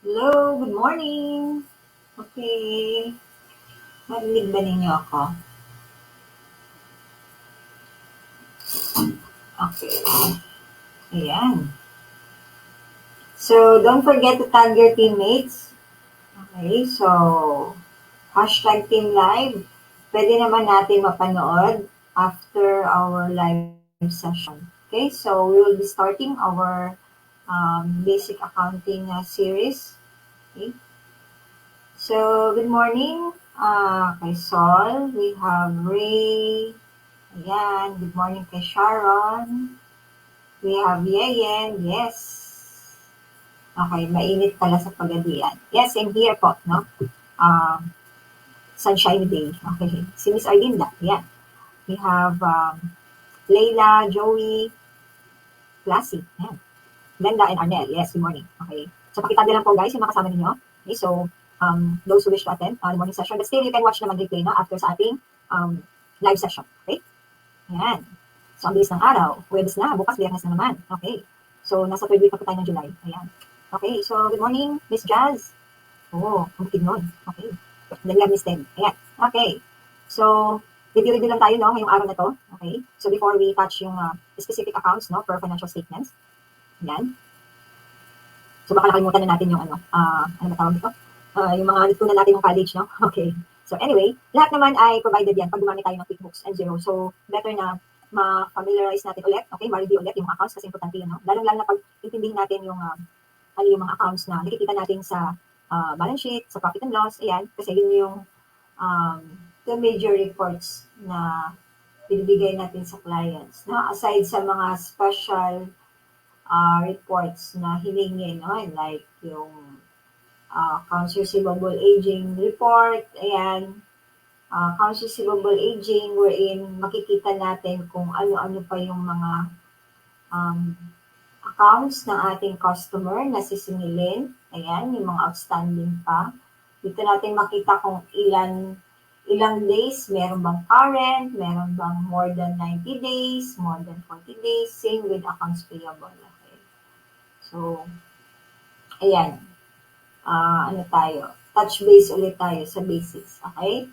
Hello, good morning. Okay. Marinig ba ninyo ako? Okay. Ayan. So, don't forget to tag your teammates. Okay, so hashtag Team Live. Pwede naman natin mapanood after our live session. Okay, so we will be starting our basic accounting series. Okay, so good morning kay Sol. We have Ray. Ayan, good morning kay Sharon. We have Yeyen, yes. Okay, mainit pala sa Pagadian. Yes, same here po, no? Um, sunshiny day. Okay. Si Miss Arlinda, yan. We have Layla, Joey, Lassie, yan. Glenda and Arnel, yes, good morning. Okay. So, pakitanda lang po guys yung mga kasama ninyo. Okay, so, those who wish to attend the morning session, but still you can watch naman replay, no? After sa ating live session. Okay? Yan. So, ang bilis ng araw. Webes na. Bukas, biyernes na naman. Okay. So, nasa third week na po tayo ng July. Ayan. Okay. So, good morning, Miss Jazz. Oo, ang bukid nun. Okay. Then we have Miss Ted. Ayan. Okay. So, review lang tayo, no, ngayong araw na to. Okay. So, before we touch yung specific accounts, no, per financial statements. Ayan. So, baka nakalimutan na natin yung ano ba tawag dito? Yung mga natutunan natin ng college, no? Okay. So anyway, lahat naman ay provided yan pag gumamit tayo ng QuickBooks and Xero. So better na ma-familiarize natin ulit, okay? Ma-review ulit yung mga accounts kasi importante yun, no? Lalong-lalo na pag intindihin natin yung ano yung mga accounts na nakikita natin sa balance sheet, sa profit and loss, ayan. Kasi yun yung um, the major reports na binibigay natin sa clients. No? Aside sa mga special reports na hiningi, no? Like yung accounts receivable aging report, ayan, accounts receivable aging wherein makikita natin kung ano-ano pa yung mga um, accounts ng ating customer na sisingilin. Ayan, yung mga outstanding pa. Dito natin makita kung ilang days, meron bang current, meron bang more than 90 days, more than 40 days, same with accounts payable. Okay. So, ayan, ano tayo, touch base ulit tayo sa basics. Okay?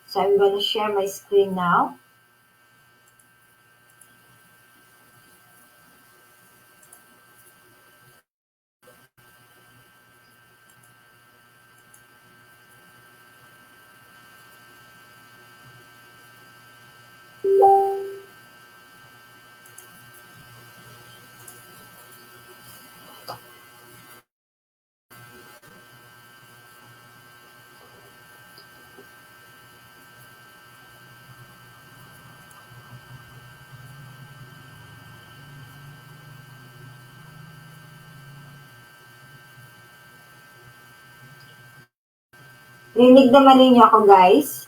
So, I'm gonna share my screen now. Rinig naman ninyo ako, guys.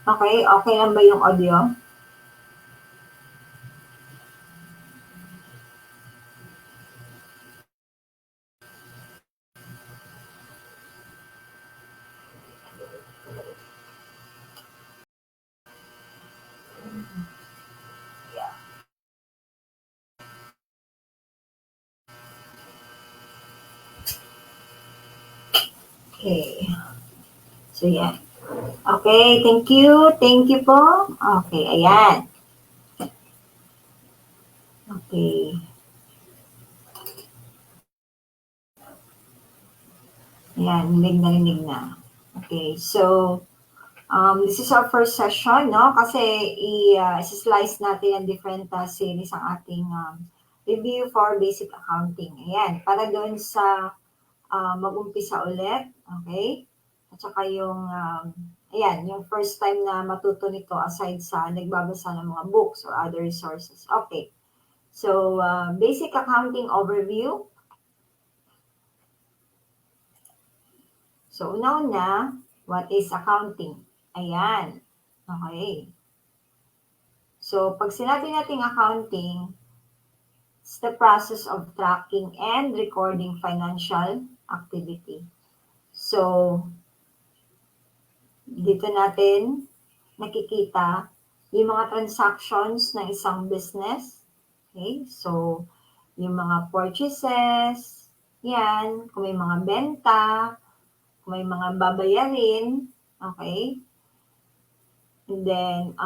Okay? Okay lang ba yung audio? Okay. So, yan. Okay, thank you. Thank you po. Okay, ayan. Okay. Ayan, rinig na. Okay, so, this is our first session, no? Kasi i-slice natin ang different series ang ating review for basic accounting. Ayan, para doon sa mag-umpisa ulit, okay? At saka yung, ayan, yung first time na matuto nito aside sa nagbabasa ng mga books or other resources. Okay. So, basic accounting overview. So, una-una, what is accounting? Ayan. Okay. So, pag sinabi nating accounting, it's the process of tracking and recording financial activity. So, dito natin nakikita yung mga transactions ng isang business. Okay? So, yung mga purchases, Yan, kung may mga benta, kung may mga babayarin, okay? And then,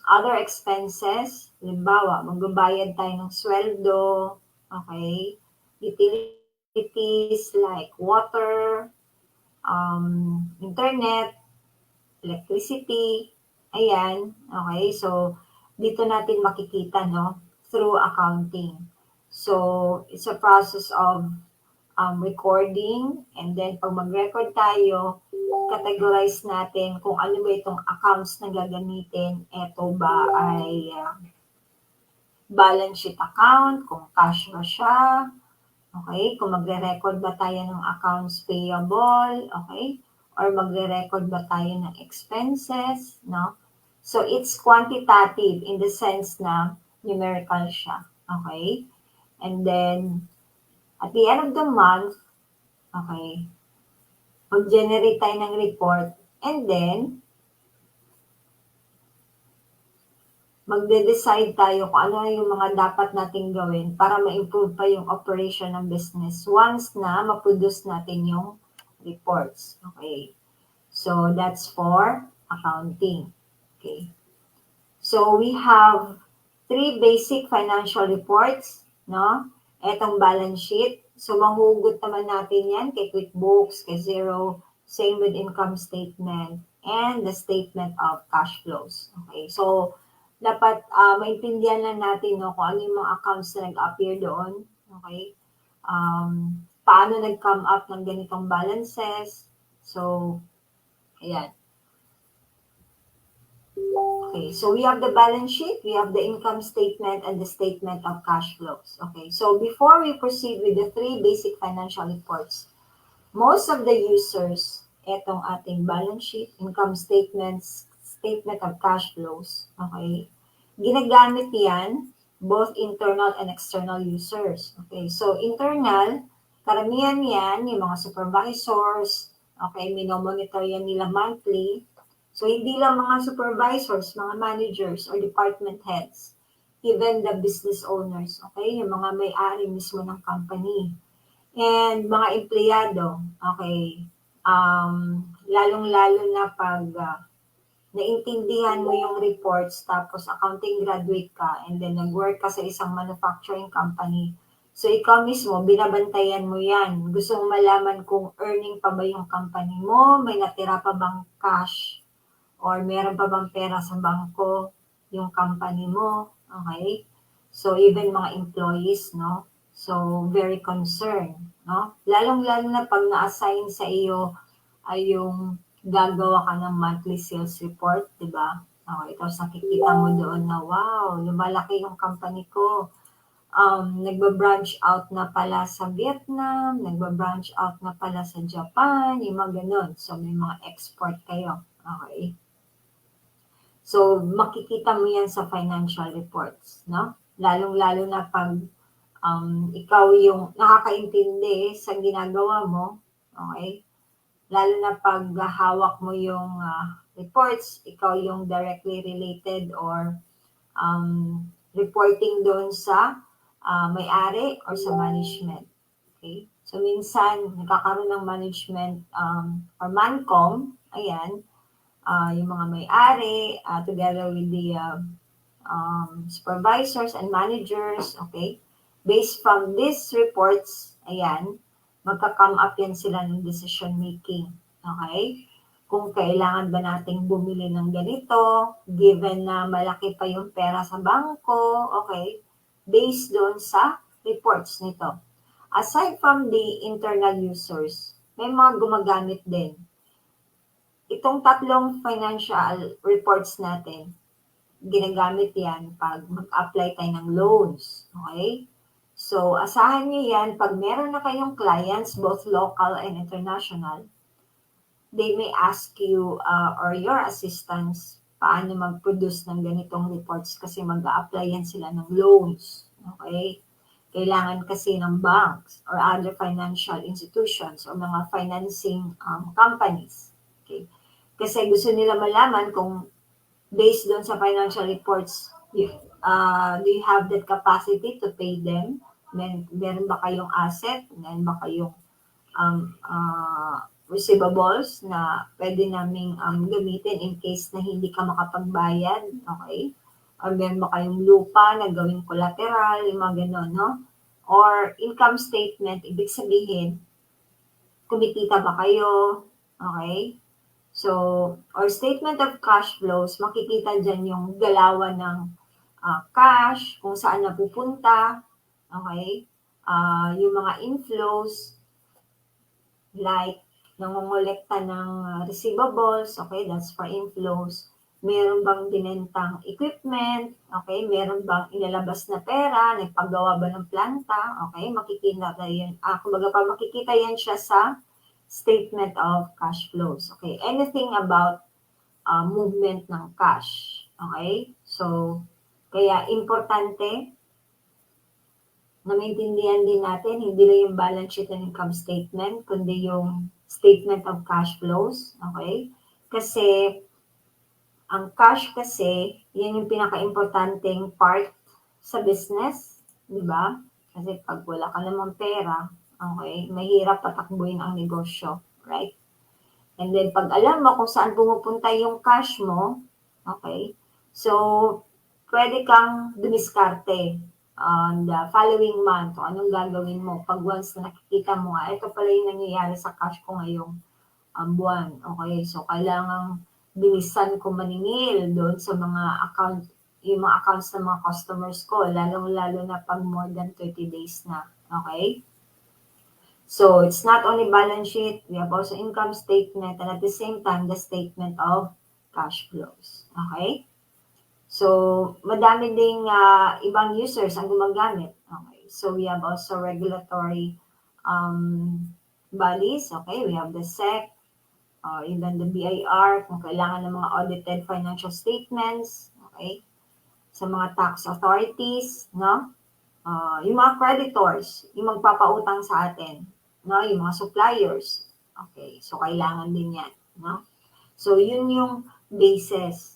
other expenses, halimbawa, magbabayad tayo ng sweldo, okay? Utilities like water, internet, electricity, ayan, okay? So, dito natin makikita, no, through accounting. So, it's a process of recording, and then pag mag-record tayo, categorize natin kung ano ba itong accounts na gagamitin. Ito ba ay balance sheet account, kung cash ba siya, okay? Kung magre-record ba tayo ng accounts payable, okay? Or magre-record ba tayo ng expenses, no? So, it's quantitative in the sense na numerical siya, okay? And then, at the end of the month, okay, mag-generate tayo ng report, and then, magde-decide tayo kung ano yung mga dapat nating gawin para ma-improve pa yung operation ng business once na ma-produce natin yung reports. Okay. So, that's for accounting. Okay. So, we have 3 basic financial reports, no? Etong balance sheet. So, manghugot naman natin yan kay QuickBooks, kay Xero, same with income statement, and the statement of cash flows. Okay. So, dapat maintindihan lang natin, no, kung ano yung mga accounts na nag-appear doon. Okay. Paano nag-come up ng ganitong balances. So, ayan. Okay, so we have the balance sheet, we have the income statement, and the statement of cash flows. Okay, so before we proceed with the 3 basic financial reports, most of the users, etong ating balance sheet, income statements, statement of cash flows, okay, ginagamit yan, both internal and external users. Okay, so internal, karamihan yan, yung mga supervisors, okay, minomonitor yan nila monthly. So, hindi lang mga supervisors, mga managers, or department heads, even the business owners, okay, yung mga may-ari mismo ng company. And mga empleyado, okay, lalong-lalo na pag naintindihan mo yung reports, tapos accounting graduate ka, and then nag-work ka sa isang manufacturing company. So, ikaw mismo, binabantayan mo yan. Gusto mong malaman kung earning pa ba yung company mo, may natira pa bang cash, or meron pa bang pera sa bangko yung company mo, okay? So, even mga employees, no? So, very concerned, no? Lalong-lalo na pag na-assign sa iyo ay yung gagawa ka ng monthly sales report, di ba? Okay, tapos nakikita mo doon na, wow, lumalaki yung company ko. Nagba-branch out na pala sa Vietnam, nagba-branch out na pala sa Japan, yung mga ganun. So, may mga export kayo. Okay. So, makikita mo yan sa financial reports, no? Lalong-lalo na pag ikaw yung nakakaintindi sa ginagawa mo, okay? Lalo na pag hawak mo yung reports, ikaw yung directly related or reporting doon sa may-ari or sa management. Okay? So, minsan, nagkakaroon ng management or mancom, ayan, yung mga may-ari, together with the supervisors and managers, okay? Based from these reports, ayan, magka-come up yan sila ng decision making, okay? Kung kailangan ba nating bumili ng ganito, given na malaki pa yung pera sa bangko, okay? Based doon sa reports nito. Aside from the internal users, may mga gumagamit din itong tatlong financial reports natin, ginagamit yan pag mag-apply tayo ng loans. Okay? So, asahan niyo yan pag meron na kayong clients, both local and international, they may ask you or your assistants paano mag-produce ng ganitong reports kasi mag-a-apply yan sila ng loans. Okay? Kailangan kasi ng banks or other financial institutions or mga financing companies. Okay? Kasi gusto nila malaman kung based doon sa financial reports, do you have that capacity to pay them Meron ba kayong asset? Meron ba kayong receivables na pwede naming gamitin in case na hindi ka makapagbayad? Okay? Or meron ba kayong lupa na gawing collateral? Yung mga ganon, no? Or income statement, ibig sabihin, kumikita ba kayo? Okay? So, or statement of cash flows, makikita dyan yung galawan ng cash, kung saan napupunta, okay? Yung mga inflows, like nangongolekta ng receivables, okay, that's for inflows. Meron bang binentang equipment, okay, meron bang ilalabas na pera, nagpagawa ba ng planta, okay, makikita yan, kumbaga pa makikita yan siya sa statement of cash flows, okay, anything about movement ng cash, okay, so kaya importante na maintindihan din natin, hindi lang yung balance sheet and income statement, kundi yung statement of cash flows, okay? Kasi, ang cash kasi, yan yung pinaka-importanting part sa business, di ba? Kasi pag wala ka namang pera, okay, mahirap patakbuhin ang negosyo, right? And then, pag alam mo kung saan pumupunta yung cash mo, okay, so, pwede kang dumiskarte on the following month, o anong gagawin mo pag once na nakikita mo ito pala yung nangyayari sa cash ko ngayong buwan. Okay, so kailangang bilisan ko maningil doon sa mga account, yung mga accounts ng mga customers ko, lalong-lalo na pag more than 30 days na. Okay? So, it's not only balance sheet, we have also income statement, and at the same time, the statement of cash flows. Okay? So, madami ding ibang users ang gumagamit. Okay. So, we have also regulatory bodies. Okay. We have the SEC, even the BIR, kung kailangan ng mga audited financial statements. Okay. Sa mga tax authorities, no? Yung mga creditors, yung magpapautang sa atin, no? Yung mga suppliers. Okay. So, kailangan din yan, no? So, yun yung basis.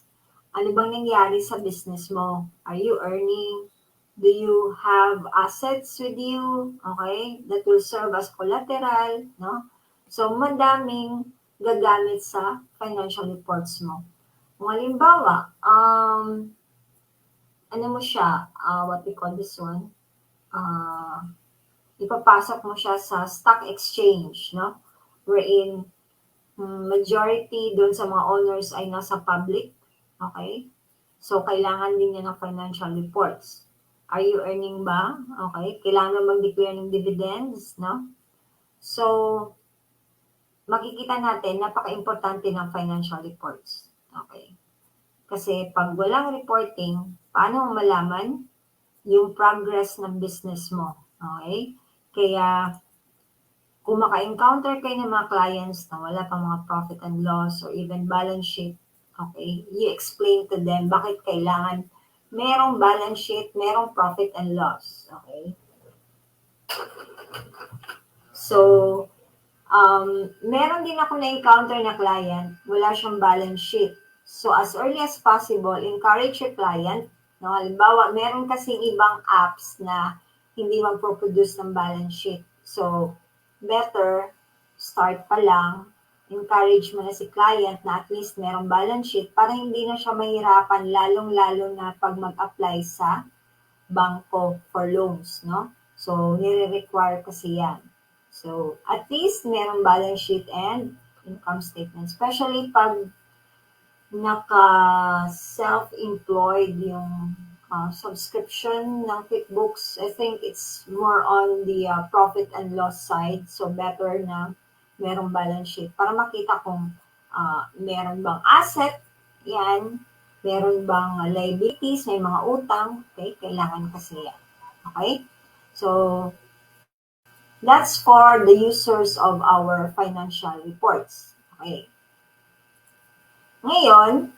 Ano bang nangyari sa business mo? Are you earning? Do you have assets with you? Okay? That will serve as collateral, no? So, madaming gagamit sa financial reports mo. Kung halimbawa, ano mo siya, what we call this one, ipapasok mo siya sa stock exchange, no? Wherein majority doon sa mga owners ay nasa public. Okay? So, kailangan din niya ng financial reports. Are you earning ba? Okay? Kailangan mag-declare ng dividends, no? So, makikita natin, napaka-importante ng financial reports. Okay? Kasi pag walang reporting, paano mo malaman yung progress ng business mo? Okay? Kaya, kung maka-encounter kayo ng mga clients na wala pang mga profit and loss or even balance sheet, okay, you explain to them bakit kailangan merong balance sheet, merong profit and loss, okay? So, meron din ako na-encounter na client, wala siyang balance sheet. So, as early as possible, encourage your client, no? Halimbawa, meron kasing ibang apps na hindi magpo-produce ng balance sheet. So, better, start pa lang, encourage mo na si client na at least merong balance sheet para hindi na siya mahirapan lalong-lalo na pag mag-apply sa bangko for loans, no? So, nire-require kasi yan. So, at least merong balance sheet and income statement. Especially pag naka-self-employed yung subscription ng QuickBooks, I think it's more on the profit and loss side. So, better na merong balance sheet para makita kung meron bang asset, yan, meron bang liabilities, may mga utang, okay, kailangan kasi yan. Okay? So, that's for the users of our financial reports. Okay. Ngayon,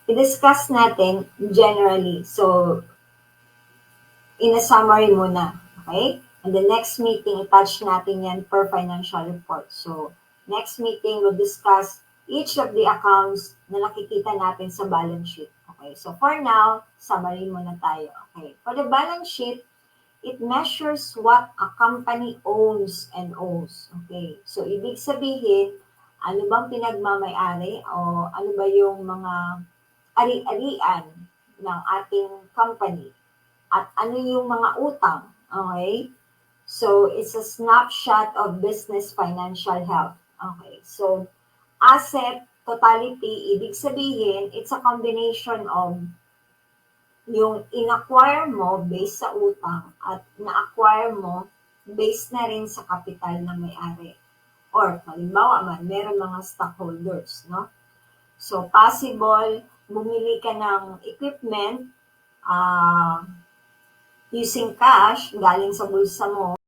i-discuss natin generally. So, in a summary muna. Okay? And the next meeting, i-touch natin yan per financial report. So, next meeting, we'll discuss each of the accounts na nakikita natin sa balance sheet. Okay? So, for now, summary muna tayo. Okay? For the balance sheet, it measures what a company owns and owes. Okay. So, ibig sabihin, ano bang pinagmamayari o ano ba yung mga ari-arian ng ating company at ano yung mga utang. Okay. So, it's a snapshot of business financial health. Okay. So, asset totality, ibig sabihin, it's a combination of yung in-acquire mo based sa utang at na-acquire mo based na rin sa kapital na may-ari. Or, halimbawa man, meron mga stockholders, no? So, possible, bumili ka ng equipment using cash galing sa bulsa mo.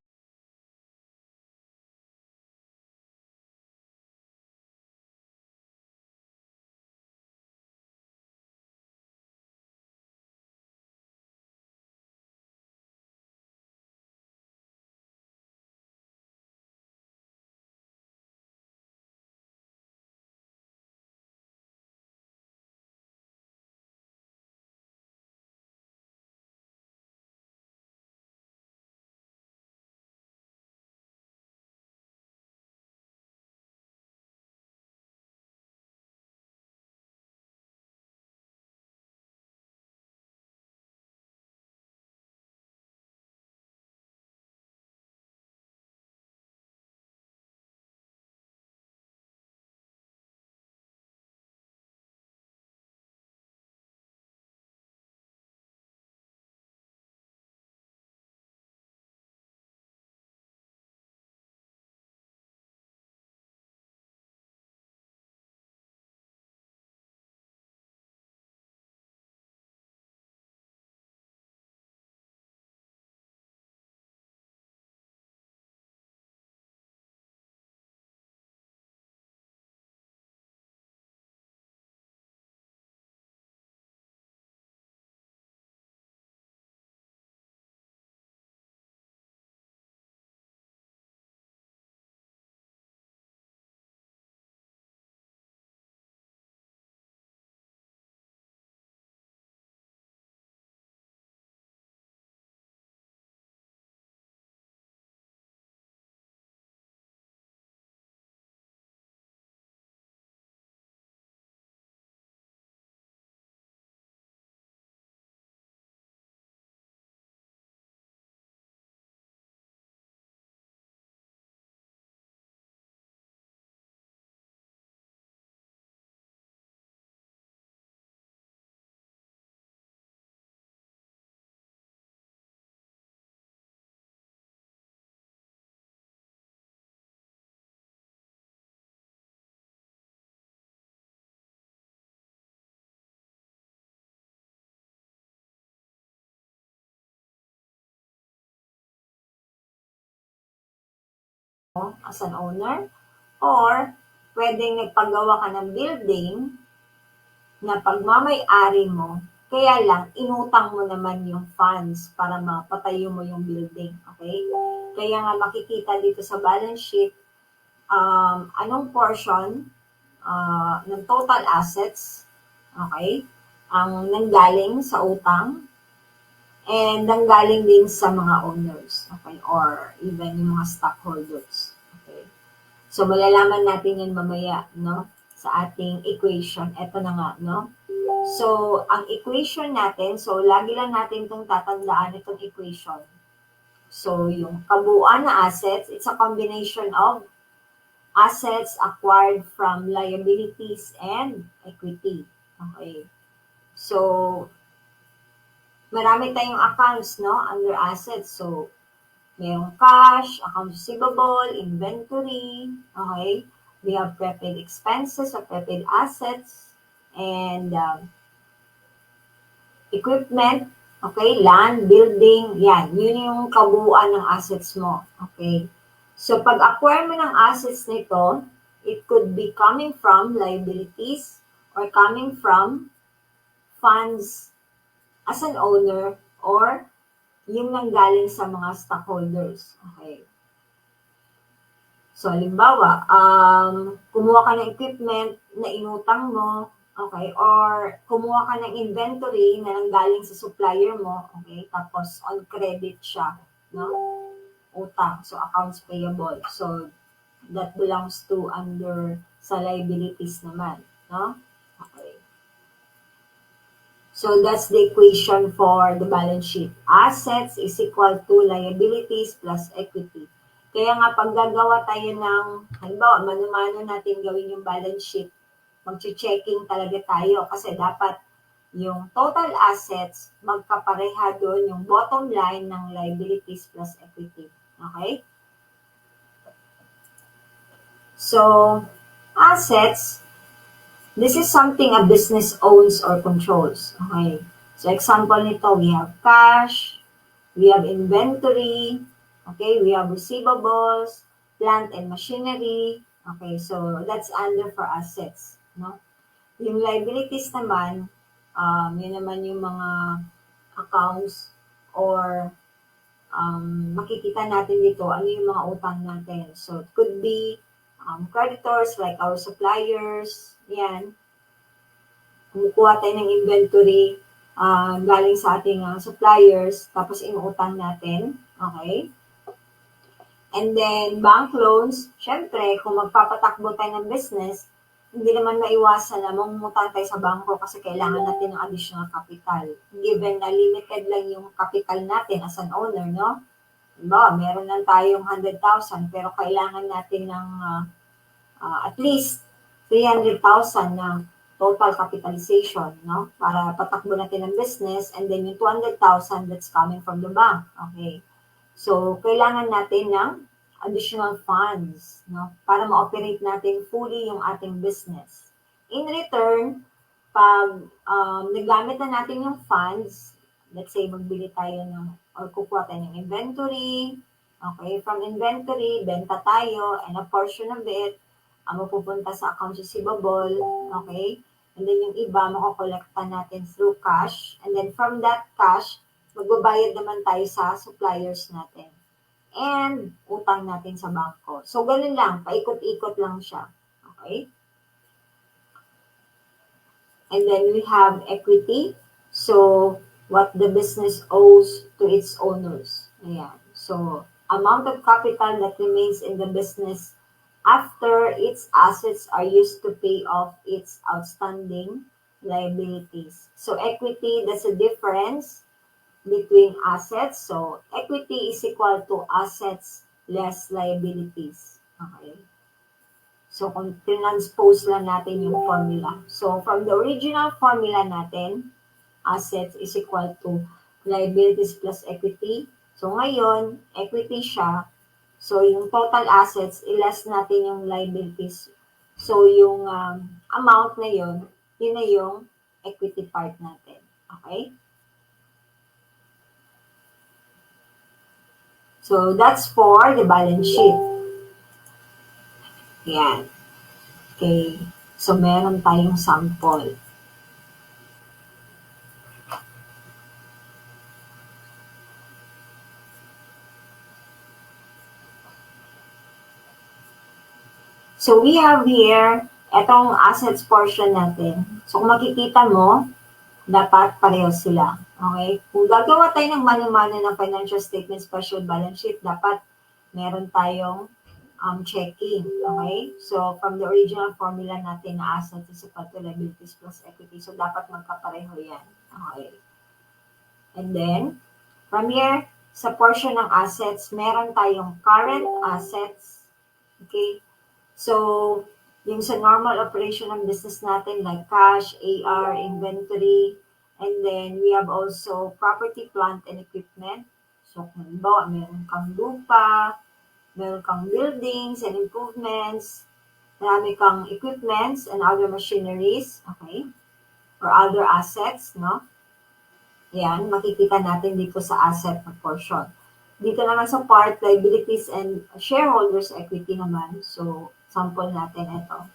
As an owner, or pwedeng nagpagawa ka ng building na pagmamay-ari mo, kaya lang inutang mo naman yung funds para mapatayo mo yung building, okay? Kaya nga makikita dito sa balance sheet, anong portion ng total assets, okay, ang nanggaling sa utang and nanggaling din sa mga owners, okay, or even yung mga stockholders, okay? So, malalaman natin yan mamaya, no? Sa ating equation. Ito na nga, no? So, ang equation natin, so, lagi lang natin itong tatandaan itong equation. So, yung kabuuan na assets, it's a combination of assets acquired from liabilities and equity. Okay. So, marami tayong accounts, no? Under assets. So, mayroong cash, accounts receivable, inventory, okay? We have prepaid expenses or prepaid assets, and equipment, okay? Land, building, yan. Yun yung kabuuan ng assets mo, okay? So, pag-acquire mo ng assets nito, it could be coming from liabilities or coming from funds as an owner or yung nanggaling sa mga stockholders, okay? So, halimbawa, kumuha ka ng equipment na inutang mo, Okay, or kumuha ka ng inventory na nanggaling sa supplier mo, okay, tapos on credit siya, no? Utang, so accounts payable. So that belongs to under sa liabilities naman, no? Okay. So that's the equation for the balance sheet. Assets is equal to liabilities plus equity. Kaya nga pag gagawa tayo ng, halimbawa, mano-mano natin gawin yung balance sheet, mag-checking talaga tayo kasi dapat yung total assets magkapareha doon yung bottom line ng liabilities plus equity. Okay? So, assets, this is something a business owns or controls. Okay? So, example nito, we have cash, we have inventory, okay, we have receivables, plant and machinery. Okay, so that's under for assets, no? Yung liabilities naman, yun naman yung mga accounts or makikita natin dito ano yung mga utang natin. So, it could be creditors like our suppliers, yan. Kumukuha tayo ng inventory galing sa ating suppliers, tapos inuutang natin. Okay? And then, bank loans, syempre, kung magpapatakbo tayo ng business, hindi naman maiwasan na mangungutang tayo sa bangko kasi kailangan natin ng additional capital. Given na limited lang yung capital natin as an owner, no? Diba, meron lang tayong 100,000 pero kailangan natin ng at least 300,000 na total capitalization, no? Para patakbo natin ang business and then yung 200,000 that's coming from the bank. Okay. So, kailangan natin ng additional funds, no? Para ma-operate natin fully yung ating business. In return, pag nagamit na natin yung funds, let's say magbili tayo ng or kukuha tayo ng inventory, okay, from inventory, benta tayo, and a portion of it, mapupunta sa accounts receivable, okay, and then yung iba, makukolekta natin through cash, and then from that cash, magbabayad naman tayo sa suppliers natin. And utang natin sa bangko. So, ganun lang, paikot-ikot lang siya. Okay? And then we have equity. So, what the business owes to its owners. Ayan. So, amount of capital that remains in the business after its assets are used to pay off its outstanding liabilities. So, equity, that's the difference between assets. So, equity is equal to assets less liabilities. Okay. So, kung transpose lang natin yung formula. So, from the original formula natin, assets is equal to liabilities plus equity. So, ngayon, equity siya. So, yung total assets, i-less natin yung liabilities. So, yung amount na yun na yung equity part natin. Okay? So, that's for the balance sheet. Yan. Okay. So, meron tayong sample. So, we have here, etong assets portion natin. So, kung makikita mo, dapat pareho sila. Okay? Kung gagawa tayo ng mano-mano ng financial statement, special balance sheet, dapat meron tayong checking. Okay? So, from the original formula natin na assets is equal to liabilities plus equity. So, dapat magkapareho yan. Okay? And then, from here, sa portion ng assets, meron tayong current assets. Okay? So, yung sa normal operation ng business natin like cash, AR, inventory, and then we have also property, plant, and equipment. So, kung halimbawa, meron kang lupa, meron kang buildings and improvements, marami kang equipments and other machineries, okay, or other assets, no? Yan, makikita natin dito sa asset na portion. Dito naman sa part, liabilities and shareholders equity naman. So, sample natin ito.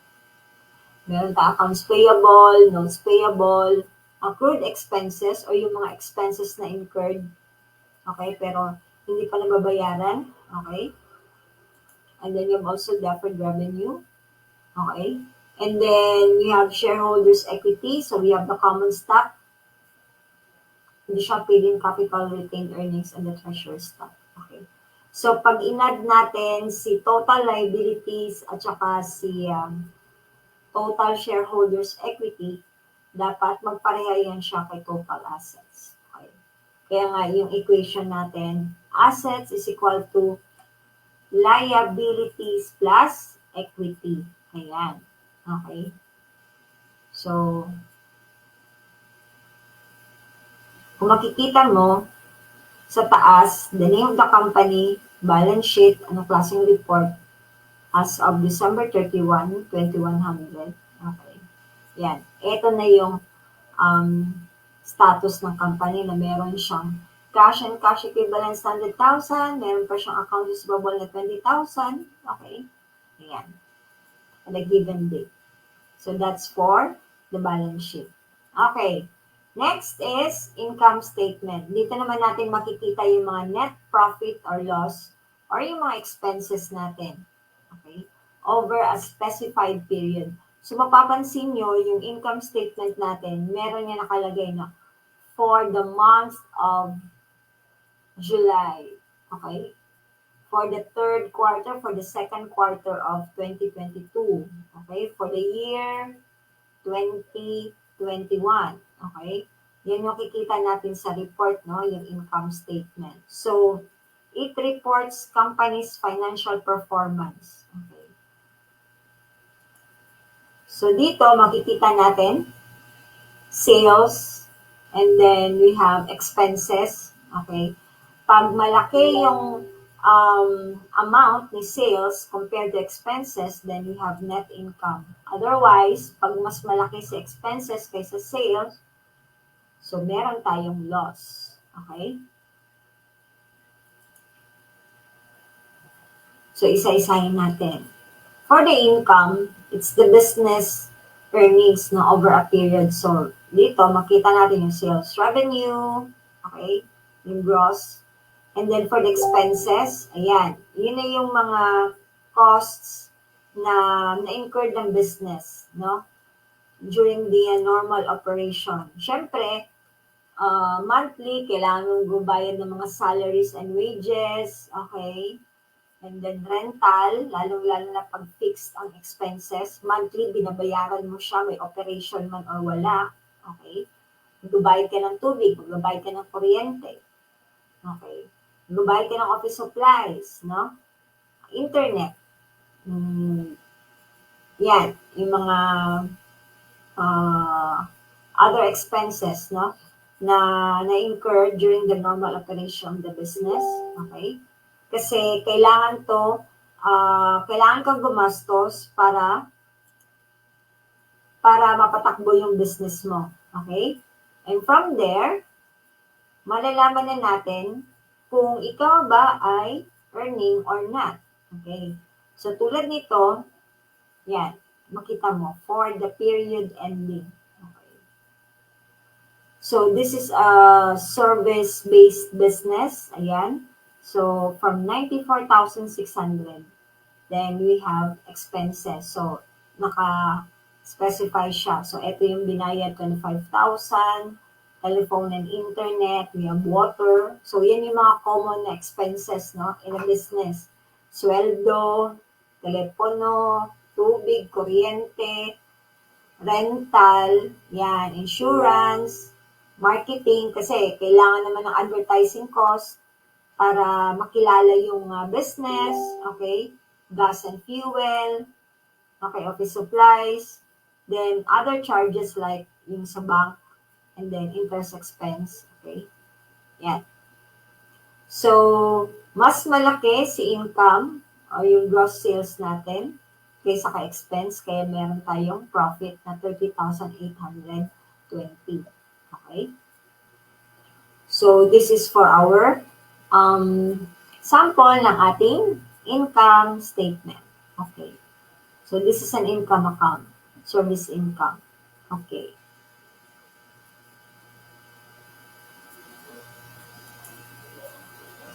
Meron tayong accounts payable, notes payable, accrued expenses o yung mga expenses na incurred. Okay, pero hindi pa nababayaran. Okay. And then you have also deferred revenue. Okay. And then we have shareholders' equity. So we have the common stock, the shop paid-in capital, retained earnings, and the treasury stock. Okay. So pag inad natin si total liabilities at saka si total shareholders' equity, dapat magpareha yan siya kay total assets. Okay. Kaya nga yung equation natin, assets is equal to liabilities plus equity. Ayan. Okay. So, kung makikita mo, sa taas, the name of the company, balance sheet, anong klaseng report, as of December 31, 2100. Okay. Yan. Ito na yung status ng company na meron siyang cash and cash equivalents 100,000, meron pa siyang account receivable na 20,000. Okay. Ayan. At a given date. So that's for the balance sheet. Okay. Next is income statement. Dito naman natin makikita yung mga net profit or loss or yung mga expenses natin. Okay? Over a specified period. So mapapansin nyo, yung income statement natin, meron niya nakalagay na for the month of July. Okay? For the third quarter, for the second quarter of 2022. Okay? For the year 2021. Okay? Yan yung kikita natin sa report, no? Yung income statement. So, it reports company's financial performance. Okay. So, dito makikita natin sales and then we have expenses. Okay. Pag malaki yung amount ni sales compared to expenses, then we have net income. Otherwise, pag mas malaki si expenses kaysa sales, so meron tayong loss. Okay? So, isa-isahin natin. For the income, it's the business earnings no, over a period. So, dito, makita natin yung sales revenue, okay, yung gross. And then for the expenses, ayan, yun na yung mga costs na na-incurred ng business, no? During the normal operation. Siyempre, monthly, kailangan mong gubayad ng mga salaries and wages, okay? And then rental, lalong-lalo na pag fixed ang expenses, monthly, binabayaran mo siya, may operation man or wala, okay? Magbabayad ka ng tubig, magbabayad ka ng kuryente, okay? Magbabayad ka ng office supplies, no? Internet. Yan, yung mga other expenses, no? Na-incur during the normal operation of the business, okay? Kasi kailangan kang gumastos para mapatakbo yung business mo, okay? And from there, malalaman na natin kung ikaw ba ay earning or not. Okay? So, tulad nito, yan, makita mo, for the period ending. Okay. So, this is a service-based business. Ayan. So, from 94,600, then we have expenses. So, naka-specify siya. So, ito yung binayad, 25,000, telephone and internet, we have water. So, yan yung mga common na expenses, no, in a business. Sweldo, telepono, tubig, kuryente, rental, yan, insurance, marketing, kasi kailangan naman ng advertising cost para makilala yung business, okay, gas and fuel, okay, office supplies, then other charges like yung sa bank, and then interest expense. Okay? Yan. So, mas malaki si income o yung gross sales natin kaysa ka-expense, kaya meron tayong profit na 30,820. Okay? So, this is for our sample ng ating income statement. Okay. So, this is an income account. Service income. Okay.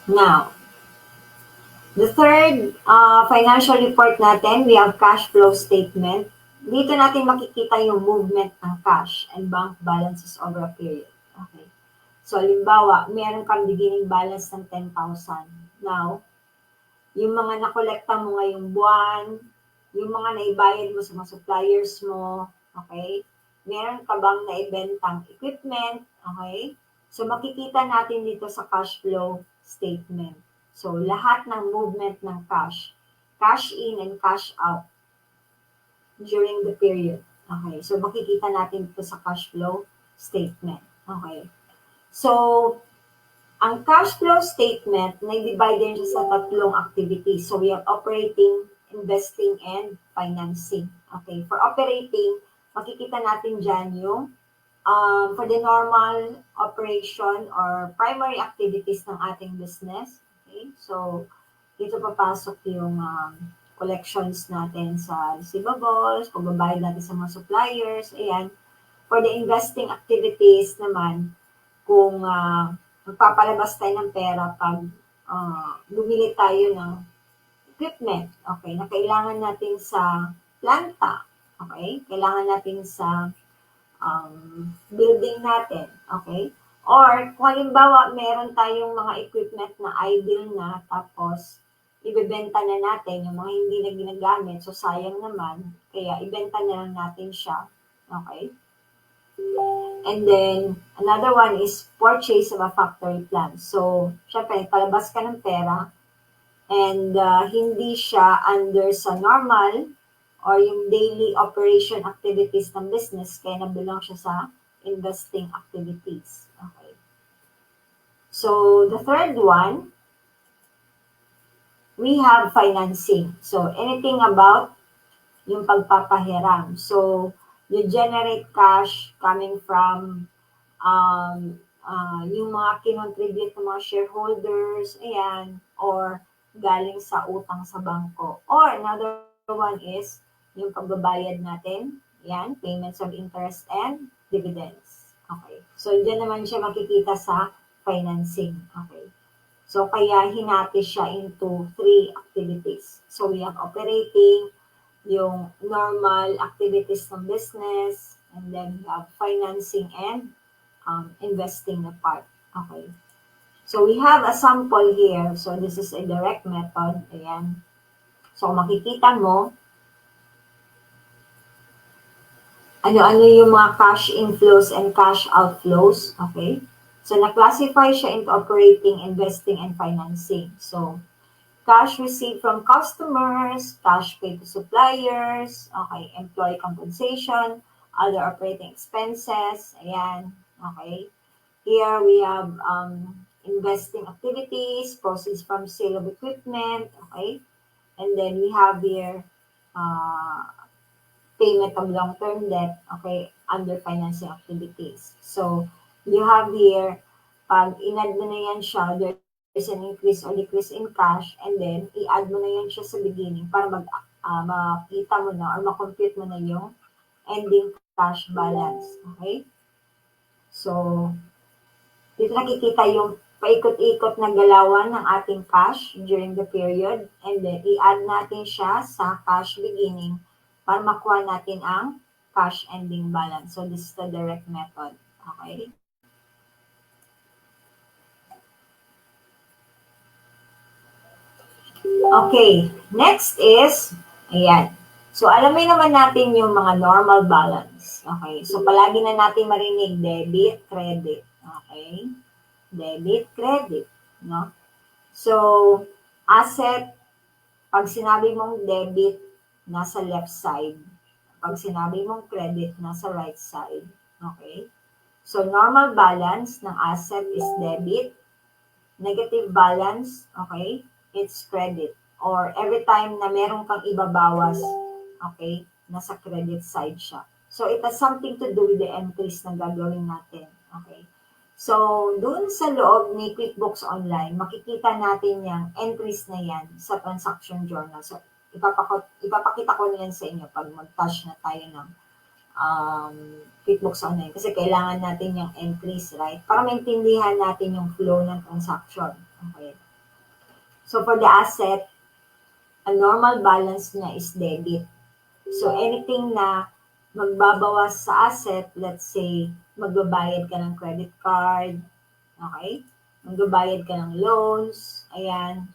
Now, the third financial report natin, we have cash flow statement. dito natin makikita yung movement ng cash and bank balances over a period. Okay. So, halimbawa, meron kang beginning balance ng 10,000. Now, yung mga nakolekta mo ngayong buwan, yung mga naibayad mo sa mga suppliers mo, okay? Meron ka bang naibentang equipment, okay? So, makikita natin dito sa cash flow statement. So, lahat ng movement ng cash in and cash out during the period. Okay, so makikita natin ito sa cash flow statement. Okay. So, ang cash flow statement, na-divide din siya sa tatlong activities. So, we have operating, investing, and financing. Okay, for operating, makikita natin dyan yung for the normal operation or primary activities ng ating business. Okay, so dito papasok yung collections natin sa receivables, pagbabayad natin sa mga suppliers, ayan. For the investing activities naman, kung magpapalabas tayo ng pera pag bumili tayo ng equipment, okay, na kailangan natin sa planta, okay, kailangan natin sa building natin, okay? Or kung halimbawa meron tayong mga equipment na idle na tapos ibebenta na natin yung mga hindi na ginagamit, so sayang naman, kaya ibenta na lang natin siya, okay? And then, another one is purchase of a factory plant. So, syempre, palabas ka ng pera and hindi siya under sa normal or yung daily operation activities ng business, kaya nabilang siya sa investing activities. Okay. So, the third one, we have financing. So, anything about yung pagpapahiram. So, you generate cash coming from yung mga kinontribute ng mga shareholders, ayan, or galing sa utang sa bangko. Or another one is yung pagbabayad natin, yan, payments of interest and dividends. Okay. So, dyan naman siya makikita sa financing. Okay. So, kaya hinati siya into 3 activities. So, we have operating, yung normal activities ng business, and then we have financing and investing na part. Okay. So, we have a sample here. So, this is a direct method. Ayan. So, makikita mo, ano-ano yung mga cash inflows and cash outflows. Okay. So, na-classify siya into operating, investing, and financing. So, cash received from customers, cash paid to suppliers, okay, employee compensation, other operating expenses, ayan, okay. Here we have investing activities, proceeds from sale of equipment, okay, and then we have here payment of long-term debt, okay, under financing activities. So, you have here, pag in-add mo na yan siya, there's an increase or decrease in cash, and then i-add mo na yan siya sa beginning para makita mo na or makompute mo na yung ending cash balance. Okay? So, dito nakikita yung paikot-ikot na galawan ng ating cash during the period, and then i-add natin siya sa cash beginning para makuha natin ang cash ending balance. So, this is the direct method. Okay? Okay, next is, ayan. So, alamin naman natin yung mga normal balance. Okay, so palagi na natin marinig debit, credit. Okay, debit, credit. No? So, asset, pag sinabi mong debit, nasa left side. Pag sinabi mong credit, nasa right side. Okay? So, normal balance ng asset is debit. Negative balance, okay, it's credit. Or every time na meron kang ibabawas, okay, nasa credit side siya. So, it has something to do with the entries na gagawin natin. Okay. So, doon sa loob ni QuickBooks Online, makikita natin yung entries na yan sa transaction journal. So, ipapakita ko na yan sa inyo pag mag-touch na tayo ng QuickBooks Online. Kasi kailangan natin yung entries, right? Para maintindihan natin yung flow ng transaction. Okay. So, for the asset, a normal balance niya is debit. So anything na magbabawas sa asset, let's say, magbabayad ka ng credit card, okay? Magbabayad ka ng loans, ayan.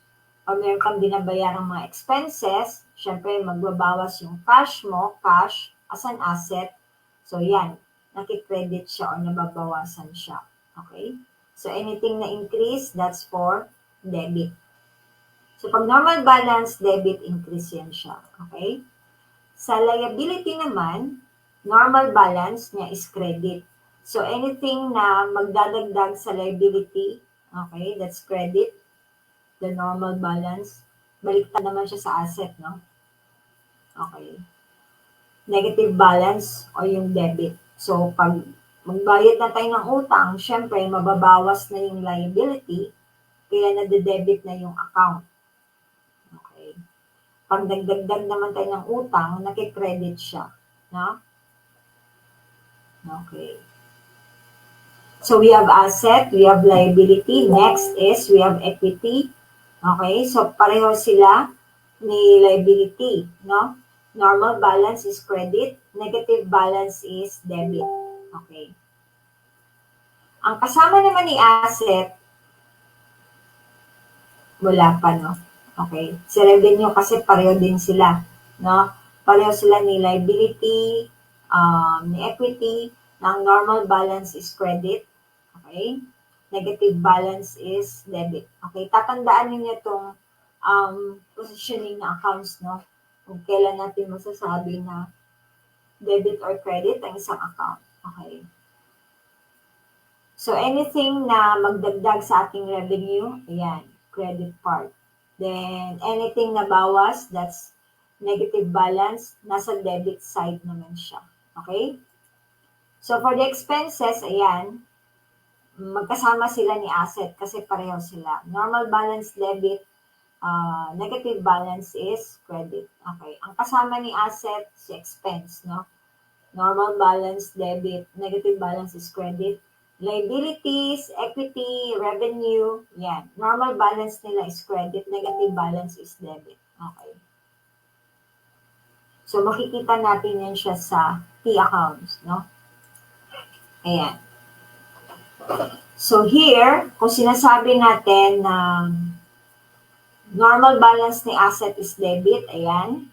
O meron kang binabayarang mga expenses, syempre magbabawas yung cash mo, cash as an asset. So yan, nakikredit siya o nababawasan siya. Okay? So anything na increase, that's for debit. So pag normal balance, debit, increase yan siya. Okay? Sa liability naman, normal balance niya is credit. So anything na magdadagdag sa liability, okay, that's credit. The normal balance, baliktad naman siya sa asset, no? Okay. Negative balance o yung debit. So pag magbayad na tayo ng utang, syempre mababawas na yung liability, kaya nade-debit na yung account. Okay. Pag nagdagdag naman tayo ng utang, nakikredit siya. No? Okay. So we have asset, we have liability. Next is we have equity. Okay, so pareho sila ni liability, no? Normal balance is credit, negative balance is debit. Okay. Ang kasama naman ni asset, wala pa, no? Okay. Si revenue kasi pareho din sila, no? Pareho sila ni liability, ni equity. Ang normal balance is credit. Okay? Negative balance is debit. Okay? Tatandaan niyo itong positioning na accounts, no? Kung kailan natin masasabi na debit or credit ang isang account. Okay? So, anything na magdagdag sa ating revenue, ayan, credit part. Then, anything na bawas, that's negative balance, nasa debit side naman siya. Okay? So, for the expenses, ayan, magkasama sila ni asset kasi pareho sila. Normal balance debit, negative balance is credit. Okay. Ang kasama ni asset, si expense, no? Normal balance debit, negative balance is credit. Liabilities, equity, revenue, yan. Normal balance nila is credit, negative balance is debit. Okay. So, makikita natin yan siya sa T accounts, no? Ayan. So here, kung sinasabi natin na normal balance ni asset is debit, ayan.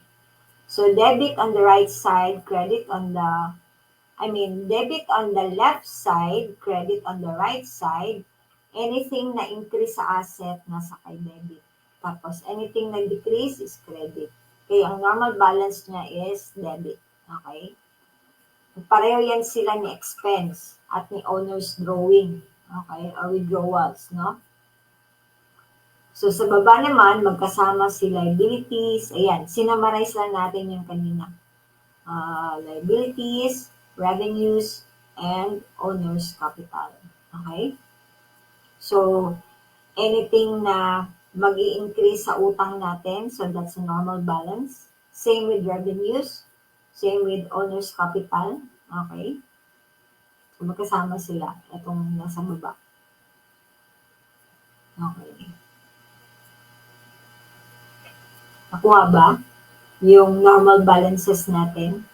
So debit on the right side, debit on the left side, credit on the right side. Anything na increase sa asset, nasa kay debit. Tapos anything na decrease is credit. Kaya ang normal balance niya is debit. Okay? Pareho yan sila ni expense at ni owner's drawing. Okay, or withdrawals, no? So, sa baba naman, magkasama si liabilities. Ayan, sinamarize lang natin yung kanina. Liabilities, revenues, and owner's capital. Okay? So, anything na mag-i-increase sa utang natin, so that's a normal balance. Same with revenues, same with owner's capital. Okay? So, magkasama sila. Itong nasa baba. Okay. Nakuha ba yung normal balances natin?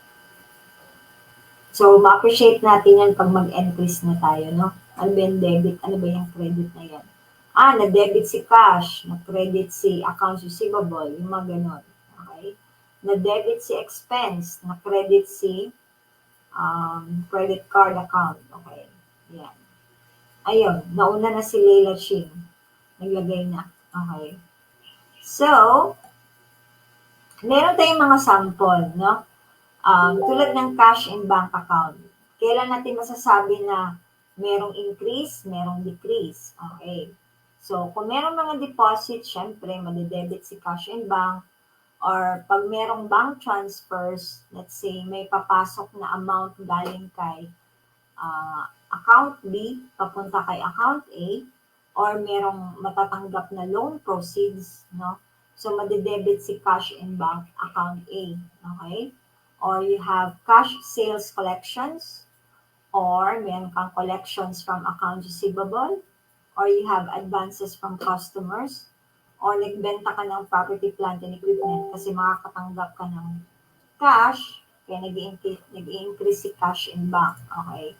So, ma-appreciate natin yan pag mag-increase na tayo, no? Ano ba yung debit? Ano ba yung credit na yan? Na-debit si cash, na-credit si accounts receivable, yung mga ganon. Okay? Na-debit si expense, na-credit si credit card account. Okay? Yan. Ayun, nauna na si Leila Ching. Naglagay na. Okay. So, meron tayong mga sample, no? Tulad ng cash in bank account. Kailan natin masasabi na merong increase, merong decrease? Okay. So, kung merong mga deposit, syempre, madedebit si cash in bank. Or pag merong bank transfers, let's say, may papasok na amount galing kay account B, papunta kay account A, or merong matatanggap na loan proceeds, no? So, madedebit si cash in bank account A. Okay? Or you have cash sales collections, or meron kang collections from accounts receivable, or you have advances from customers, or nagbenta ka ng property, plant, and equipment kasi makakatanggap ka ng cash, kaya nag-i-increase si cash in bank. Okay?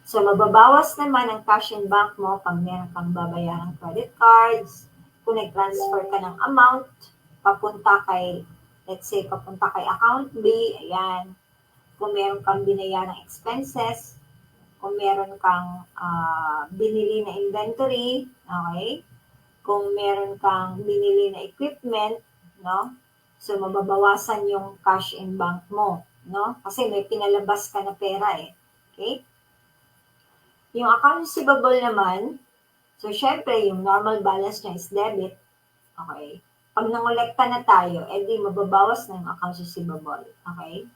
So, mababawas naman ang cash in bank mo pag meron kang babayarang credit cards, kung nag-transfer ka ng amount, papunta kay, let's say, papunta kay account B, ayan. Kung meron kang binayarang expenses, kung meron kang binili na inventory, okay? Kung meron kang binili na equipment, no? So, mababawasan yung cash in bank mo, no? Kasi may pinalabas ka na pera eh. Okay? Yung account receivable naman, so syempre, yung normal balance niya is debit. Okay? Pag nangolekta na tayo, edi mababawas na yung account receivable. Okay?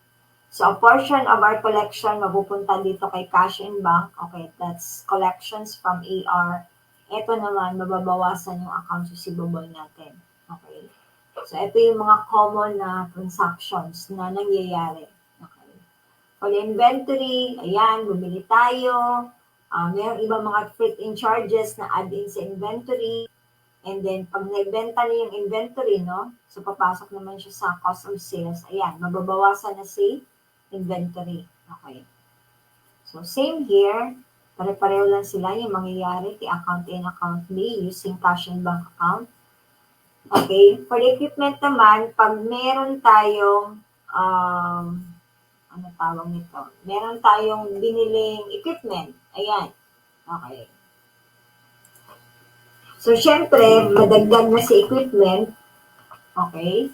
So, a portion of our collection mapupunta dito kay cash in bank. Okay, that's collections from AR. Ito naman, mababawasan yung accounts receivable natin. Okay. So, ito yung mga common na transactions na nangyayari. Okay. For the inventory, ayan, bumili tayo. Mayroong ibang mga freight-in charges na add-in sa inventory. And then, pag nagbenta na yung inventory, no? So, papasok naman siya sa cost of sales. Ayan, mababawasan na si inventory. Okay. So, same here. Pare-pareho lang sila yung mangyayari kay account A and account B using cash and bank account. Okay. For the equipment naman, pag meron tayong, ano tawag nito? Meron tayong biniling equipment. Ayan. Okay. So, syempre, madagdag na si equipment. Okay.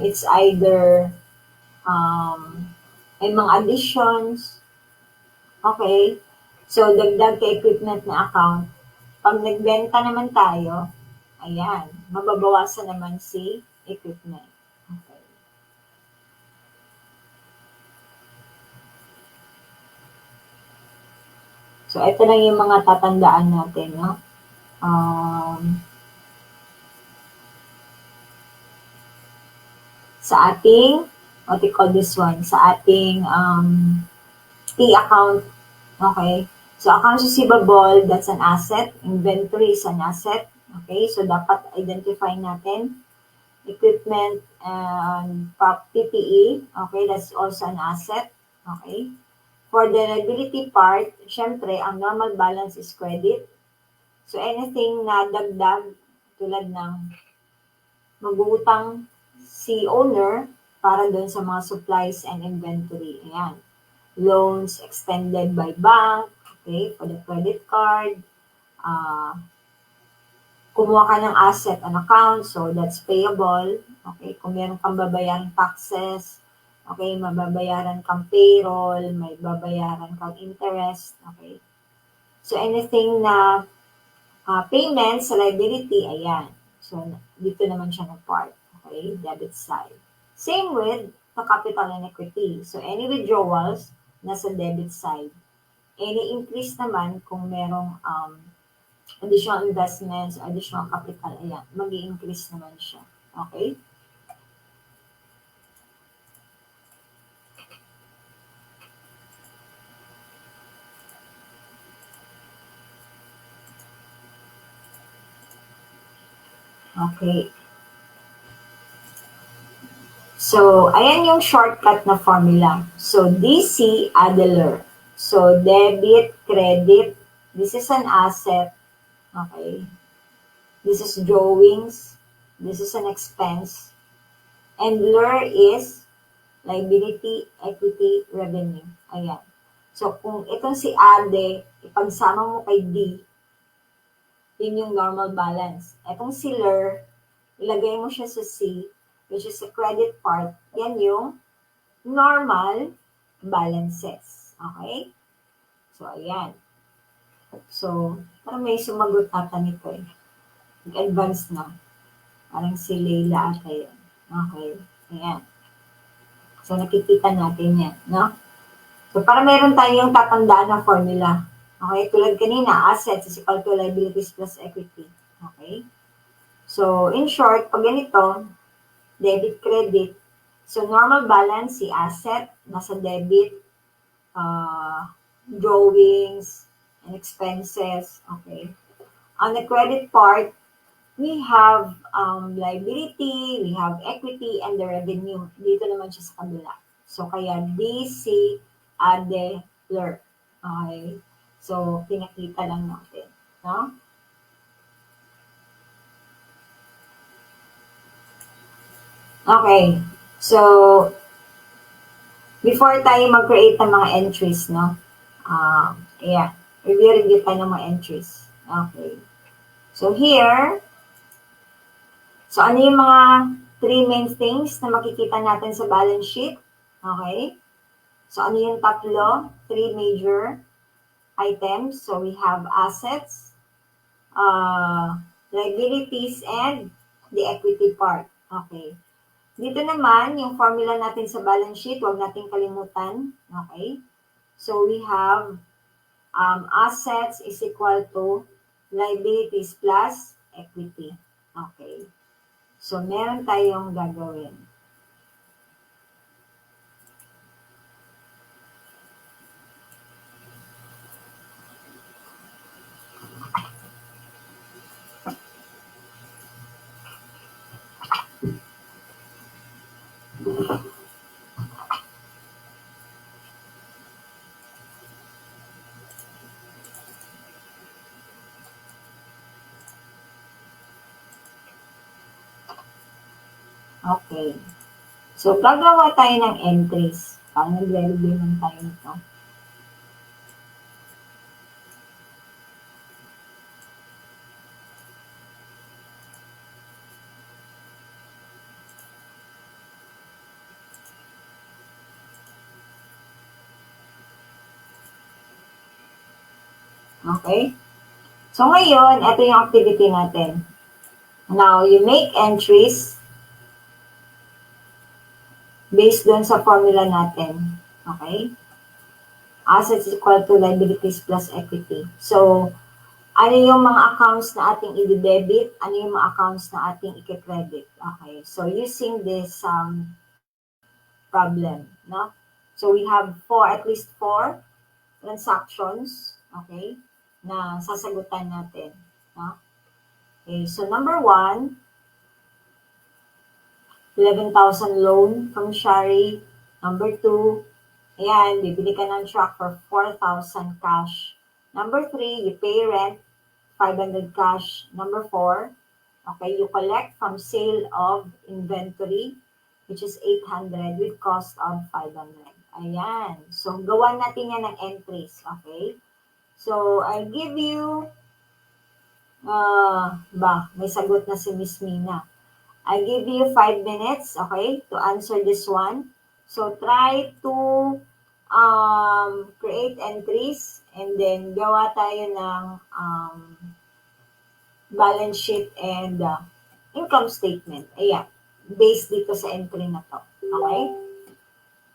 It's either may mga additions. Okay. So, dagdag ka equipment na account. Pag nagbenta naman tayo, ayan, mababawasan naman si equipment. Okay. So, ito lang yung mga tatandaan natin, no? Sa ating, what we call this one, sa ating T account. Okay. So, accounts receivable, that's an asset. Inventory is an asset. Okay. So, dapat identify natin. Equipment and PPE. Okay. That's also an asset. Okay. For the liability part, syempre, ang normal balance is credit. So, anything na dagdag, tulad ng mag-uutang si owner para doon sa mga supplies and inventory. Ayan. Loans extended by bank, okay, for the credit card, kumuha ka ng asset and account, so that's payable, okay, kung meron kang babayaran taxes, okay, mababayaran kang payroll, may babayaran kang interest, okay. So anything na payments sa liability, ayan, so dito naman siya na part, okay, debit side. Same with the capital and equity, so any withdrawals, nasa debit side. Any increase naman kung merong additional investments, additional capital, ayan, mag-i-increase naman siya. Okay? Okay. So, ayan yung shortcut na formula. So, DC Adler. So, debit, credit, this is an asset. Okay. This is drawings. This is an expense. And LER is liability, equity, revenue. Ayan. So, kung itong si ADE, ipagsama mo kay D, yun yung normal balance. Itong si LER, ilagay mo siya sa C, which is the credit part, yan yung normal balances. Okay? So, ayan. So, parang may sumagot ata nito eh. Advance na. Parang si Leila ata yun. Okay. Ayan. So, nakikita natin yan. No? So, para meron tayong tatandaan na formula. Okay? Tulad kanina, assets is equal to liabilities plus equity. Okay? So, in short, pag ganito, debit, credit. So, normal balance, si asset, nasa debit, drawings, and expenses. Okay. On the credit part, we have liability, we have equity, and the revenue. Dito naman siya sa kabila. So, kaya DC Adler. Okay. So, pinakita lang natin. No? Okay. So, before tayo mag-create ng mga entries, no? Yeah. Review tayo ng mga entries. Okay. So, here, so ano yung mga three main things na makikita natin sa balance sheet? Okay. So, ano yung tatlo? Three major items. So, we have assets, liabilities, and the equity part. Okay. Dito naman, yung formula natin sa balance sheet, huwag natin kalimutan. Okay. So, we have assets is equal to liabilities plus equity. Okay. So, meron tayong gagawin. Okay. So, gagawa tayo ng entries. Parang nagre-review lang tayo nito. Okay? So, ngayon, ito yung activity natin. Now, you make entries based dun sa formula natin. Okay? Assets is equal to liabilities plus equity. So, ano yung mga accounts na ating i-debit? Ano yung mga accounts na ating i-credit? Okay. So, using this problem, no? So, we have at least four transactions, okay, na sasagutan natin, no? Okay, so number one, 11,000 loan from Shari. Number two, ayan, bibili ka ng truck for 4,000 cash. Number three, you pay rent, 500 cash. Number four, okay, you collect from sale of inventory, which is 800 with cost of 500. Ayan. So, gawa natin yan ng entries, okay? So, I'll give you, may sagot na si Miss Mina. I'll give you 5 minutes, okay, to answer this one. So, try to create entries and then gawa tayo ng balance sheet and income statement. Ayan. Based dito sa entry na to. Okay?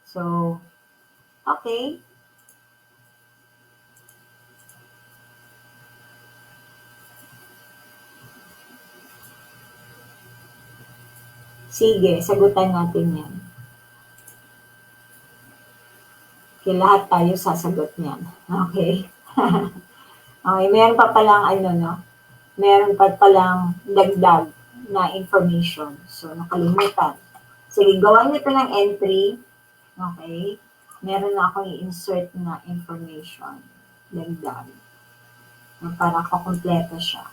So, okay. Sige, sagutan natin yan. Okay, lahat tayo sasagot niyan. Okay? Okay, meron pa palang no? Meron pa palang dagdag na information. So, nakalimutan. Sige, gawa niyo ito ng entry. Okay? Meron na akong i-insert na information. Dagdag. Para kumpleto siya.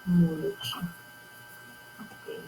Umulit siya. Okay.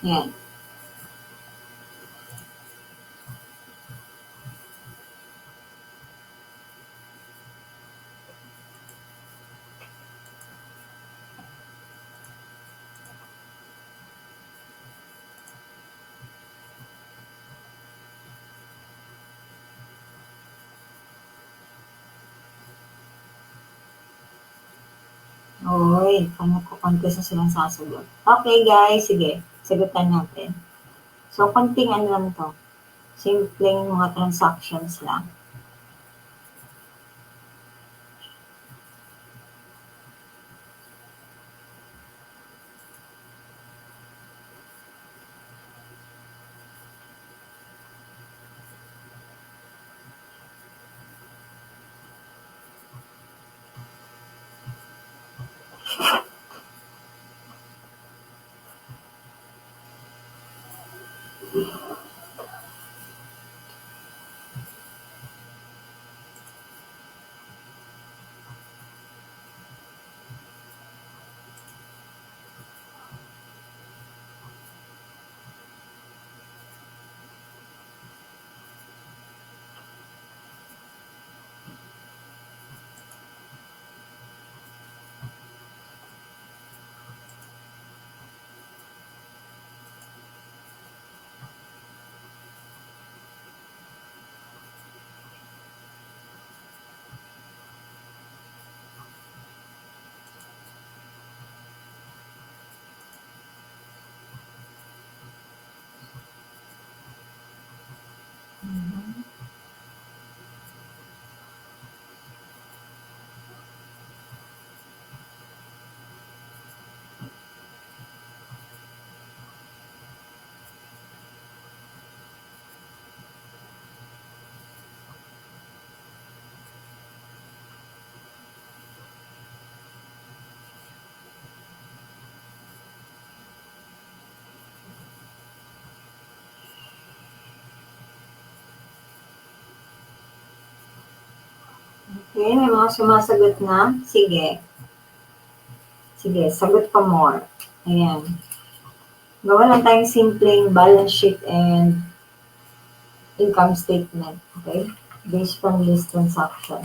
Yan. Uy, contest na silang sasagot. Okay guys, sige. Sagutan natin. So, konting ano lang to. Simpleng mga transactions lang. Okay, may mga sumasagot na. Sige. Sige, sagot pa more. Ayan. Gawa lang tayong simpleng balance sheet and income statement. Okay? Based from this transaction.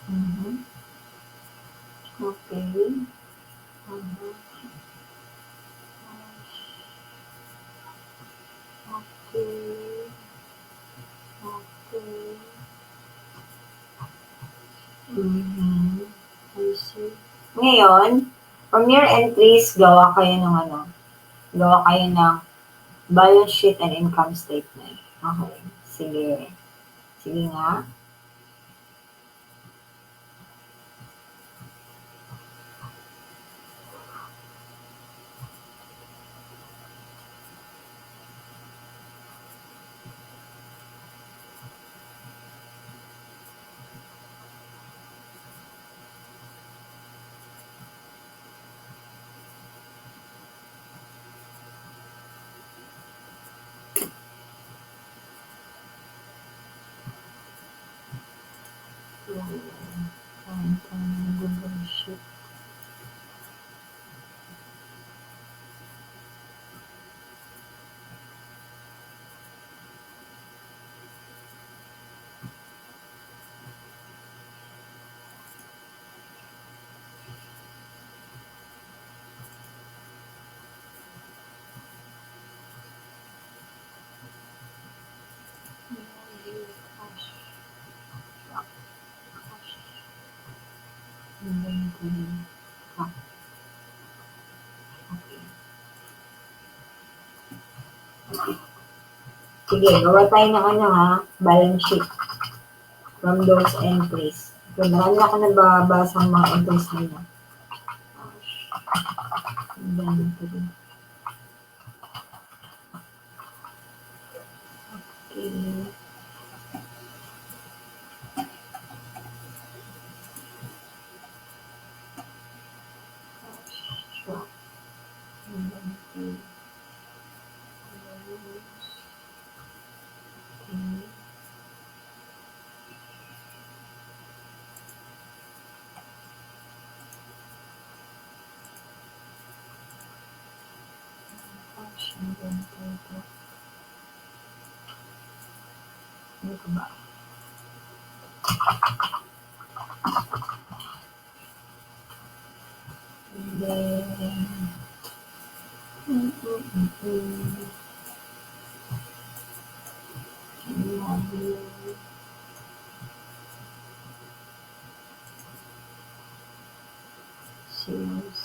Mhm. Okay. Mhm. Okay. Okay. Mhm. I see. Ngayon, from your entries, gawa kayo ng balance sheet and income statement. Okay. Sige. Sige nga. Google Sheet. Inventory. Okay. Sige, gawa tayo ng balance sheet from those entries. Okay, marami ako nababasa ng mga entries nila. Inventory. Okay. Stock. Inventory. Okay. Cash inventory. Ano ka ba? And then, sales,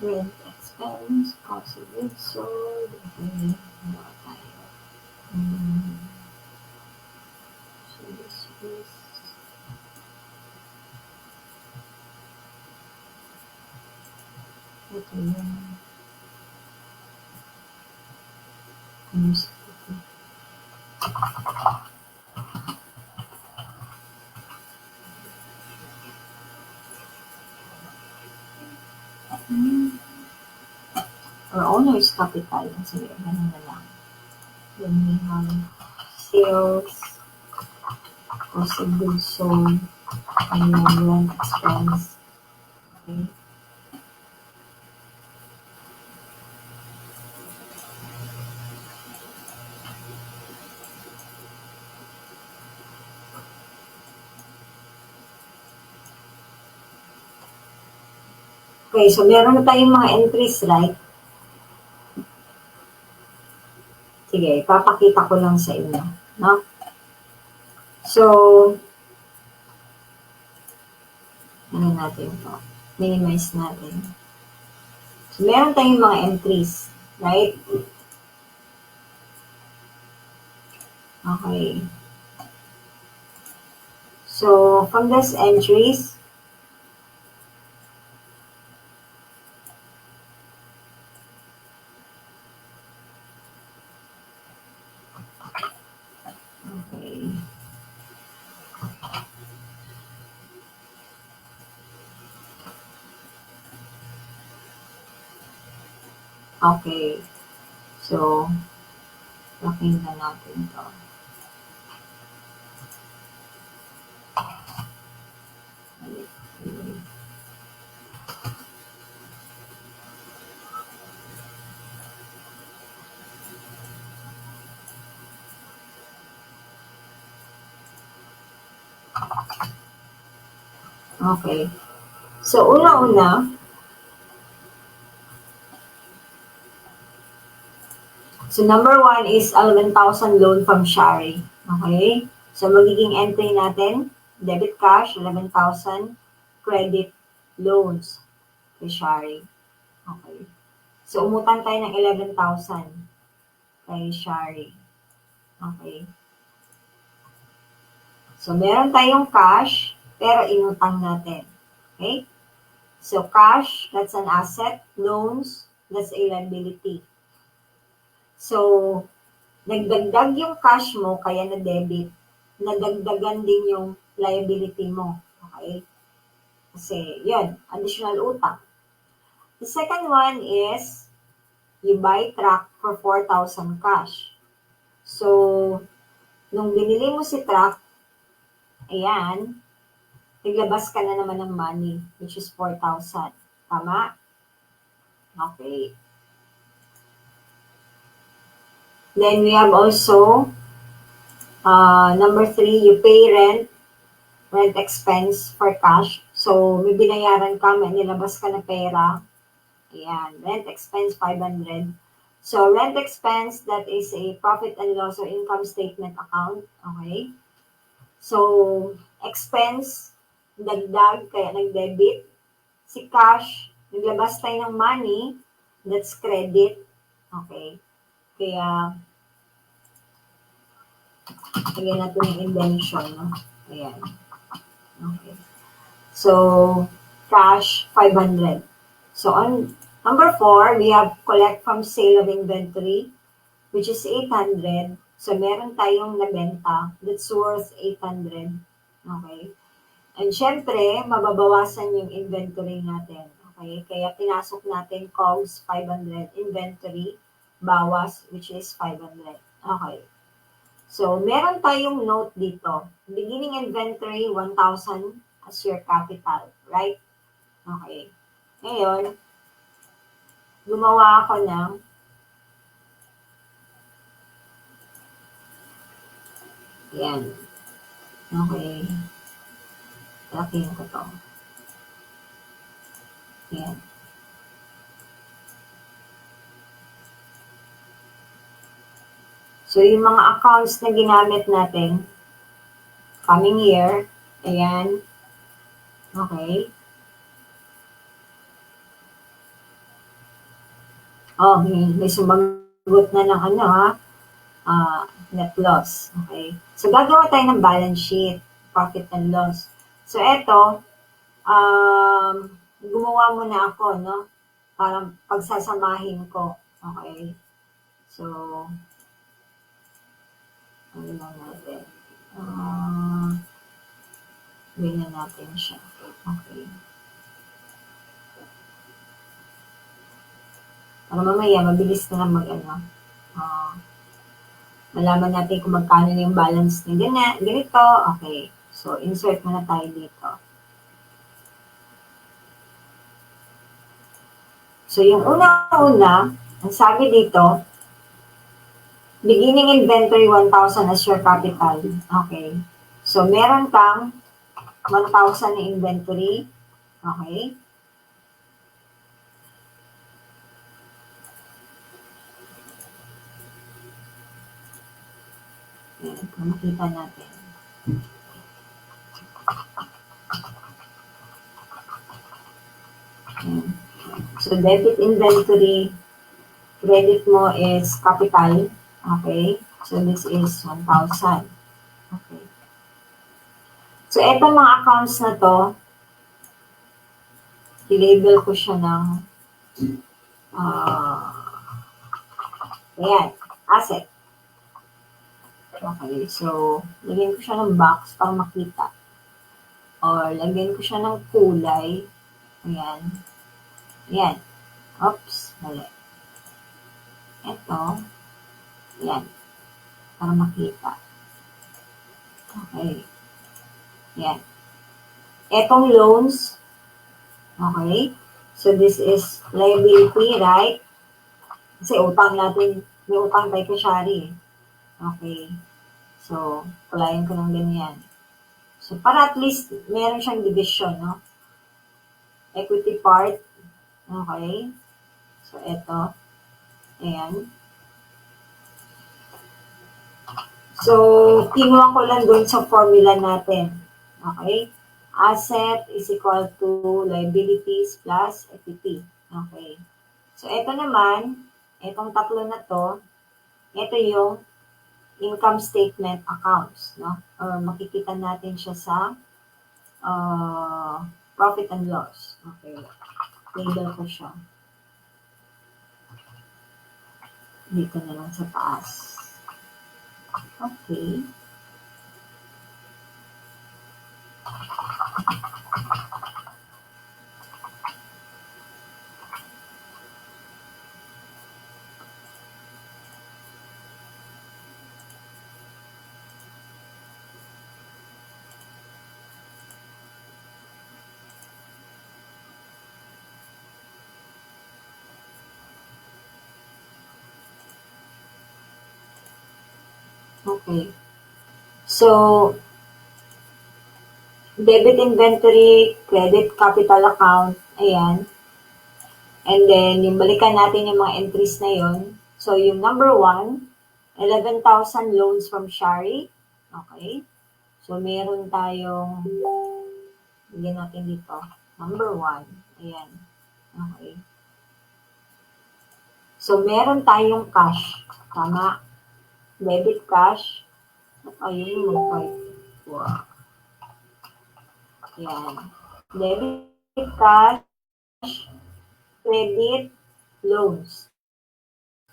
rent expense, cost of goods sold, okay, wala tayo. So this is, ito yung, or owner's capital. Sige, ganun na lang. Then we have sales, cost of goods sold, and then rent expense. Okay. Okay, so meron na tayong mga entries, right? Sige, papakita ko lang sa inyo, no? So, ano natin to? Minimize natin. So, meron tayong mga entries, right? Okay. So, from these entries, okay. Okay. So, pakinggan natin to. Okay. So, una-una, so number 1 is 11,000 loan from Shari. Okay? So, magiging entry natin, debit cash, 11,000, credit loans kay Shari. Okay. So, umutan tayo ng 11,000 kay Shari. Okay. So, meron tayong cash, pero inutang natin. Okay? So, cash, that's an asset. Loans, that's a liability. So, nagdagdag yung cash mo, kaya na-debit. Nadagdagan din yung liability mo. Okay? Kasi, yun, additional utang. The second one is, you buy truck for 4,000 cash. So, nung binili mo si truck, Ayan, naglabas ka na naman ng money, which is 4,000. Tama? Okay. Then we have also, number 3, you pay rent expense for cash. So, may binayaran ka, may nilabas ka na pera. Ayan, rent expense 500. So, rent expense, that is a profit and loss or income statement account. Okay? So, expense, dagdag, kaya nag-debit. Si cash, naglabas tayo ng money, that's credit. Okay? Kaya, lagyan natin yung indention, no? Ayan. Okay. So, cash, 500. So, on number 4, we have collect from sale of inventory, which is 800. So, meron tayong nabenta that's worth 800. Okay? And syempre, mababawasan yung inventory natin. Okay? Kaya pinasok natin COGS 500, inventory, bawas, which is 500. Okay. So, meron tayong note dito. Beginning inventory, 1,000 as your capital. Right? Okay. Ngayon, gumawa ako ng yan. Okay. Lakihin ko to. Yan. So, yung mga accounts na ginamit natin, coming year, ayan. Okay. Oh, may sumagot na ng ano ha, net loss. Okay. So, gagawa tayo ng balance sheet, profit and loss. So, eto, gumawa muna ako, no? Parang pagsasamahin ko. Okay. So, ano na natin? Ganyan natin siya. Okay. Para mamaya, mabilis na lang mag-ano. Malaman natin kung magkano na yung balance ng ganito. Okay. So, insert muna tayo dito. So, yung una-una, ang sabi dito, beginning inventory 1,000 as your capital. Okay. So, meron kang 1,000 na inventory. Okay. Ayan, makita natin. Ayan. So, debit inventory, credit mo is capital. Okay. So, this is 1,000. Okay. So, etong mga accounts na to, i-label ko siya ng ayan, asset. Okay, so, lagyan ko siya ng box para makita. Or, lagyan ko siya ng kulay. Ayan. Ayan. Oops, mali. Ito. Ayan. Para makita. Okay. Ayan. Etong loans. Okay. So, this is liability, right? Kasi utang natin, may utang tayo kay Shari. Okay. So, kulayan ko ng ganyan. So, para at least meron siyang division, no? Equity part. Okay. So, eto. Ayan. So, kinuha ko lang doon sa formula natin. Okay. Asset is equal to liabilities plus equity. Okay. So, eto naman, etong tatlo na to, ito yung income statement accounts, no? Or makikita natin siya sa profit and loss. Okay. Label ko siya. Dito na lang sa taas. Okay. Okay. So, debit inventory, credit capital account, ayan. And then, yung balikan natin yung mga entries na yon. So, yung number 1, 11,000 loans from Shari. Okay. So, meron tayong, bigyan natin dito, number 1. Ayan. Okay. So, meron tayong cash. Tama. Debit cash. Ayun yung mag-type. Wow. Ayan. Debit cash, credit, loans.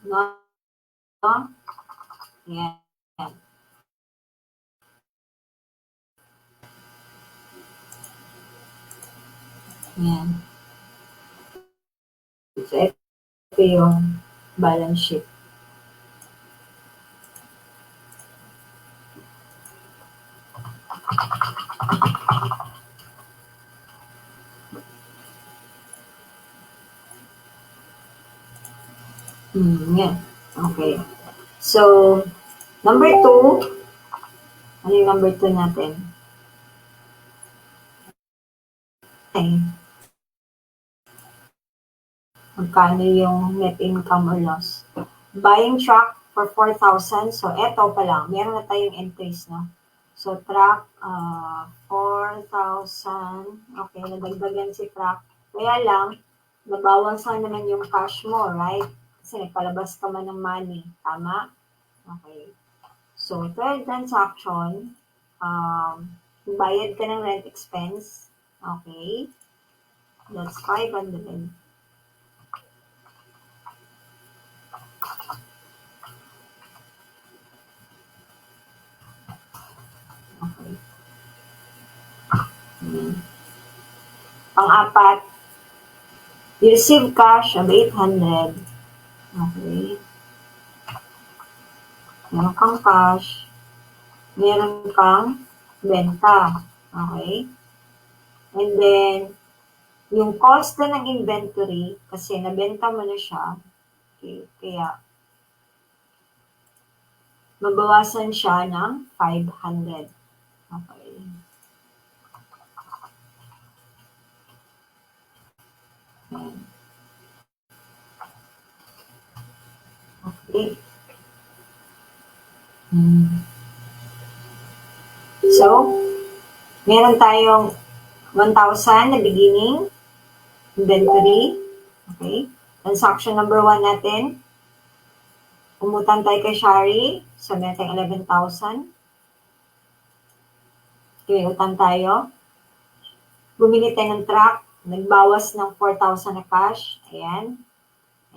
No? Ayan. Ayan. So, ito yung balance sheet. Yan. Okay. So, number 2, ano yung number 2 natin? Okay. Magkano yung net income or loss? Buying truck for 4,000. So, eto pa lang. Meron na tayong entries, no? So, truck, 4,000. Okay, nadagdagan si truck. Kaya lang, nabawasan naman yung cash mo, right? Kasi nagpalabas ka man ng money. Tama? Okay. So, third transaction, bayad ka ng rent expense. Okay. That's 500. Okay. Pang-apat, you receive cash of 800. Okay. Meron kang cash. Meron kang benta. Okay. And then, yung cost na ng inventory, kasi nabenta mo na siya, okay, kaya mabawasan siya ng 500. Okay. Ayan. Okay. So, meron tayong 1,000 na beginning inventory. Okay. Transaction number 1 natin. Umutang tayo kay Shari. So, meron tayong 11,000. Okay, utang tayo. Bumili tayo ng truck. Nagbawas ng 4,000 na cash. Ayan.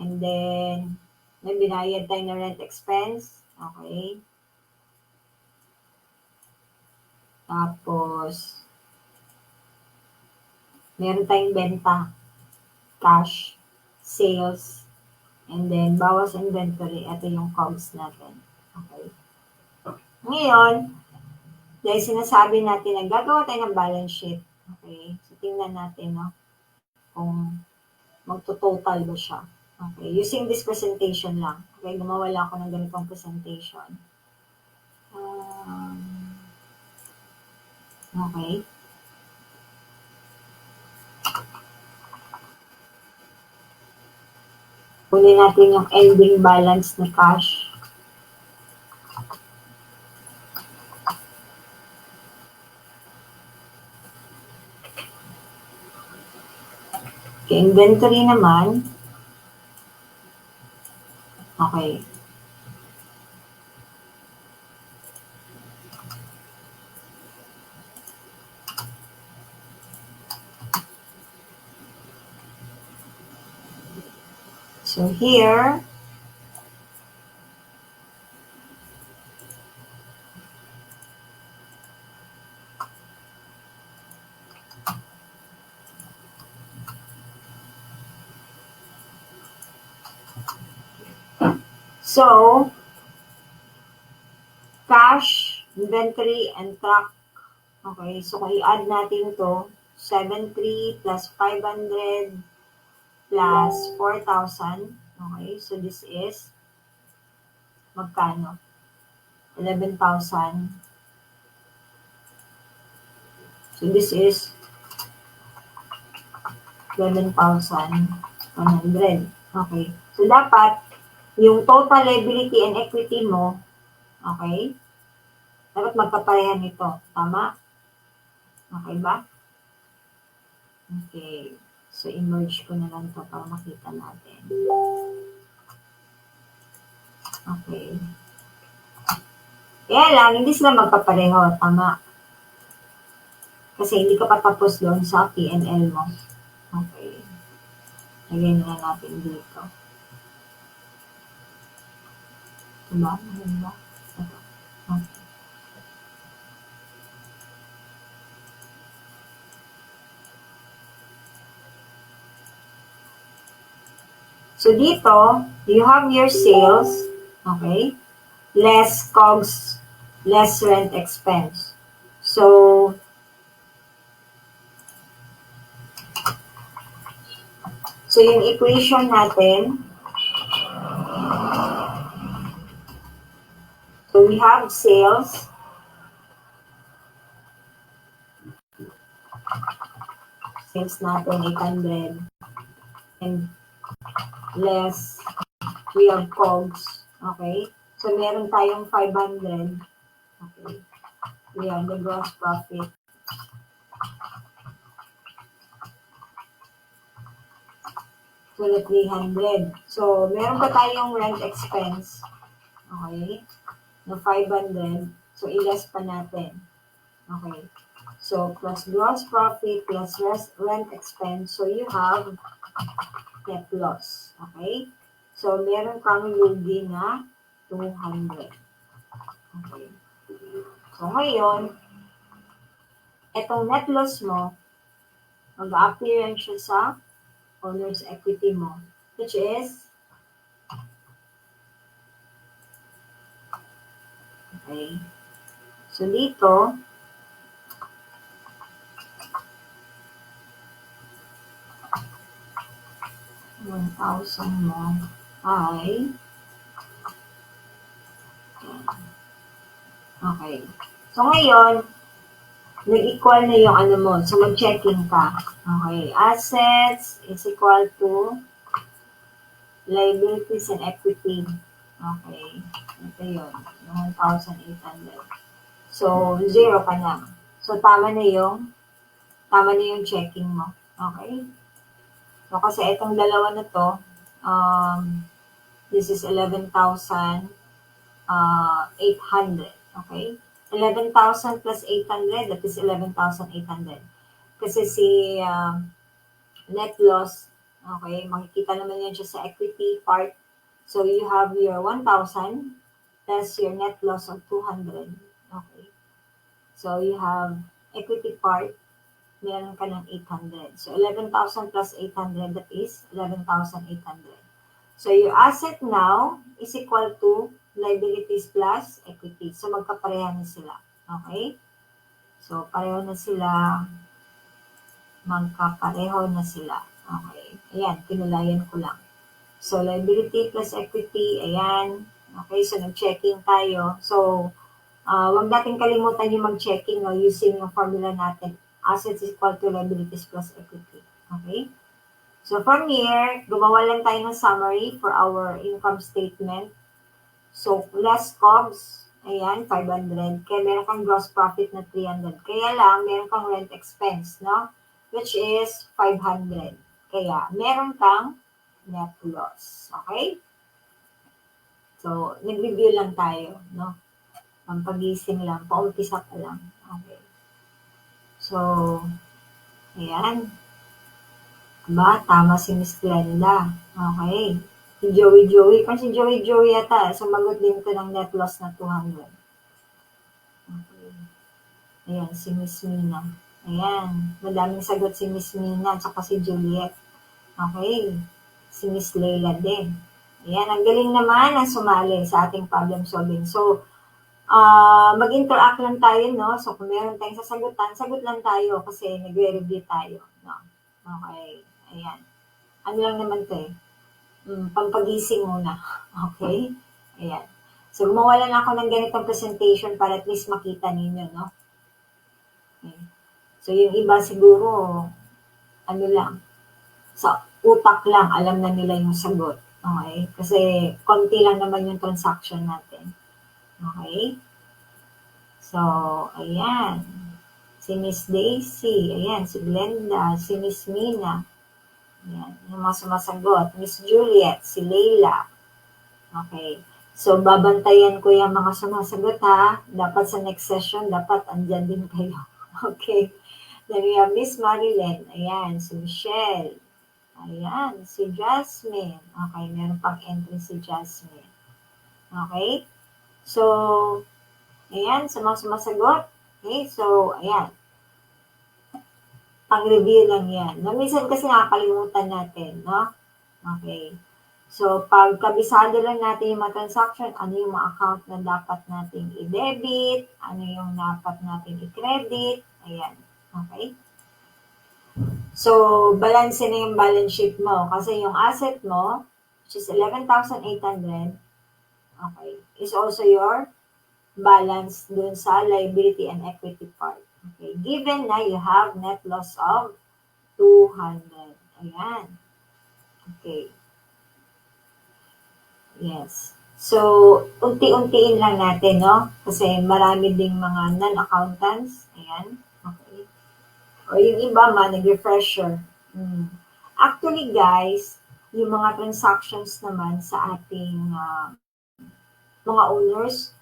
And then, may binayad tayo na rent expense. Okay. Tapos, meron tayong benta. Cash. Sales. And then, bawas inventory. Ito yung COGS natin. Okay. Ngayon, dahil sinasabi natin na gagawa tayo ng balance sheet. Okay. So, tingnan natin, no? Kung magto-total ba siya. Okay. Using this presentation lang. Okay. Gumawa lang ako ng ganitong presentation. Okay. Kunin natin yung ending balance na cash. Okay, inventory naman. Okay. So here, so, cash, inventory, and truck. Okay, so kung i-add natin to, 7,300 plus 500 plus 4,000. Okay, so this is magkano? 11,000. So this is 11,100. Okay. So dapat, yung total liability and equity mo, okay, dapat magkaparehan nito. Tama? Okay ba? Okay. So, i-merge ko na lang ito para makita natin. Okay. Kaya lang, hindi sila magkapareho. Tama. Kasi hindi ka pa tapos doon sa P&L mo. Okay. Lagyan na natin dito. Diba? Diba? Ito. Okay. So, dito, you have your sales, okay, less COGS, less rent expense. So, yung equation natin, so we have sales, natin 800, and less, we have COGS, okay? So, meron tayong 500, okay? We have the gross profit. So, the 300. So, meron pa tayong rent expense, okay? Na 500. So, i-less pa natin. Okay. So, plus gross profit plus rent expense. So, you have net loss. Okay? So, meron kang lugi na 200. Okay. So, ngayon, etong net loss mo, mag-appear yan siya sa owner's equity mo, which is, okay, so dito, 1,000 mo ay, okay. So, ngayon, nag-equal na yung ano mo. So, mag-checking ka. Okay. Assets is equal to liabilities and equity. Okay. Ito yun. Yung 1,800. So, 0 ka na. So, tama na yung checking mo. Okay. So, kasi itong dalawa na to, this is 11,800. Okay. 11,000 plus 800, that is 11,800. Kasi si net loss, okay, makikita naman yan siya sa equity part. So, you have your 1,000 plus your net loss of 200. Okay. So, you have equity part, meron ka ng 800. So, 11,000 plus 800, that is 11,800. So, your asset now is equal to liabilities plus equity. So, magkapareha na sila. Okay? So, pareho na sila. Magkapareho na sila. Okay. Ayan, pinulayan ko lang. So, liability plus equity, ayan. Okay, so nag-checking tayo. So, wag natin kalimutan yung mag-checking no, using yung formula natin. Assets is equal to liabilities plus equity. Okay? So, from here, gumawa lang tayo ng summary for our income statement. So, less COGS, ayan, 500. Kaya meron kang gross profit na 300. Kaya lang, meron kang rent expense, no? Which is 500. Kaya, meron kang net loss. Okay? So, nag-review lang tayo, no? Pampagising lang, paumpisa pa lang. Okay. So, ayan. Diba? Tama si Miss Glenda. Okay. Si Joey. Kasi si Joey yata. Sumagot din ko ng net loss na 200. Okay. Ayan, si Miss Mina. Ayan. Madaming sagot si Miss Mina at saka si Juliet. Okay. Si Miss Leila din. Ayan, ang galing naman na sumali sa ating problem solving. So, mag-interact lang tayo, no? So, kung meron tayong sasagutan, sagot lang tayo kasi nagre-review tayo, no? Okay. Ayan. Ano lang naman 'to, pampagising muna. Okay? Ayan. So, gumawa lang ako ng ganitong presentation para at least makita ninyo, no? Okay. So, yung iba siguro, ano lang, sa utak lang, alam na nila yung sagot. Okay? Kasi, konti lang naman yung transaction natin. Okay? So, ayan. Si Miss Daisy, ayan, si Glenda, si Miss Mina, ayan, yung mga sumasagot. Miss Juliet, si Leila, okay. So, babantayan ko yung mga sumasagot ha. Dapat sa next session, dapat andyan din kayo. Okay. Then we have Miss Marilyn, ayan, si Michelle, ayan, si Jasmine. Okay, meron pang entry si Jasmine. Okay. So, ayan, sa mga sumasagot. Okay, so, ayan. Pang-review lang yan. No, minsan kasi nakakalimutan natin, no? Okay. So, pag kabisado lang natin yung mga transaction, ano yung mga account na dapat nating i-debit, ano yung dapat nating i-credit, ayan. Okay? So, balance na yung balance sheet mo. Kasi yung asset mo, which is 11,800, okay, is also your balance dun sa liability and equity part. Okay, given na you have net loss of 200. Ayan. Okay. Yes. So, unti-untiin lang natin, no? Kasi marami ding mga non-accountants. Ayan. Okay. O yung iba man, nag-refresher. Actually, guys, yung mga transactions naman sa ating mga owners,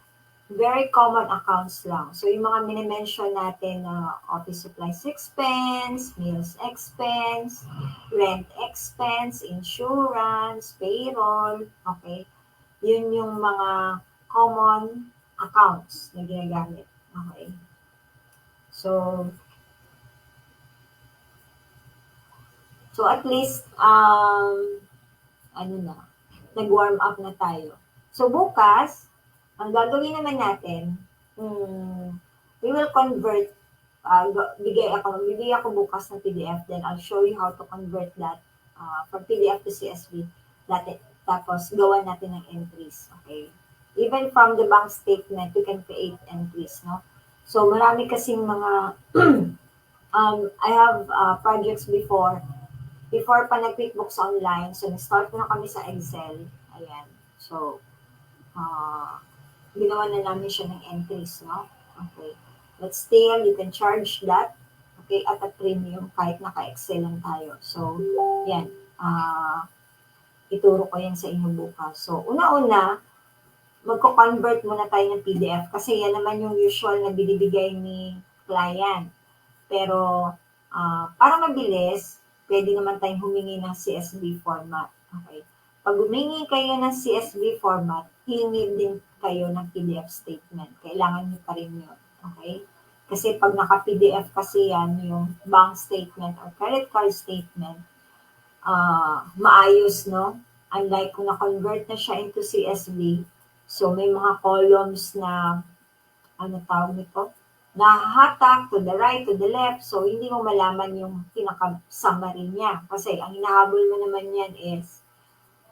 very common accounts lang. So, yung mga minimension natin na office supplies expense, meals expense, rent expense, insurance, payroll, okay? Yun yung mga common accounts na ginagamit. Okay? So, at least, ano na, nag-warm up na tayo. So, bukas, ang gagawin naman natin, we will convert, magbibigay ako bukas ng PDF, then I'll show you how to convert that from PDF to CSV. Tapos, gawa natin ng entries, okay? Even from the bank statement, you can create entries, no? So, marami kasing mga, I have projects before pa nag-QuickBooks Online, so nag-start na kami sa Excel. Ayan. So, ginawa na namin siya ng entries, no? Okay. But still, you can charge that, okay, at a premium kahit naka-Excel lang tayo. So, yan. Ituro ko yan sa inyo bukas. So, una-una, magko-convert muna tayo ng PDF kasi yan naman yung usual na binibigay ni client. Pero, para mabilis, pwede naman tayong humingi ng CSV format. Okay. Pag humingi kayo ng CSV format, hingi din kayo ng PDF statement. Kailangan nyo pa rin yun. Okay? Kasi pag naka-PDF kasi yan, yung bank statement or credit card statement, maayos, no? Unlike kung na-convert na siya into CSV, so may mga columns na, ano tawag nito? Nahahatak to the right, to the left, so hindi mo malaman yung pinaka-summary niya. Kasi ang hinahabol mo naman yan is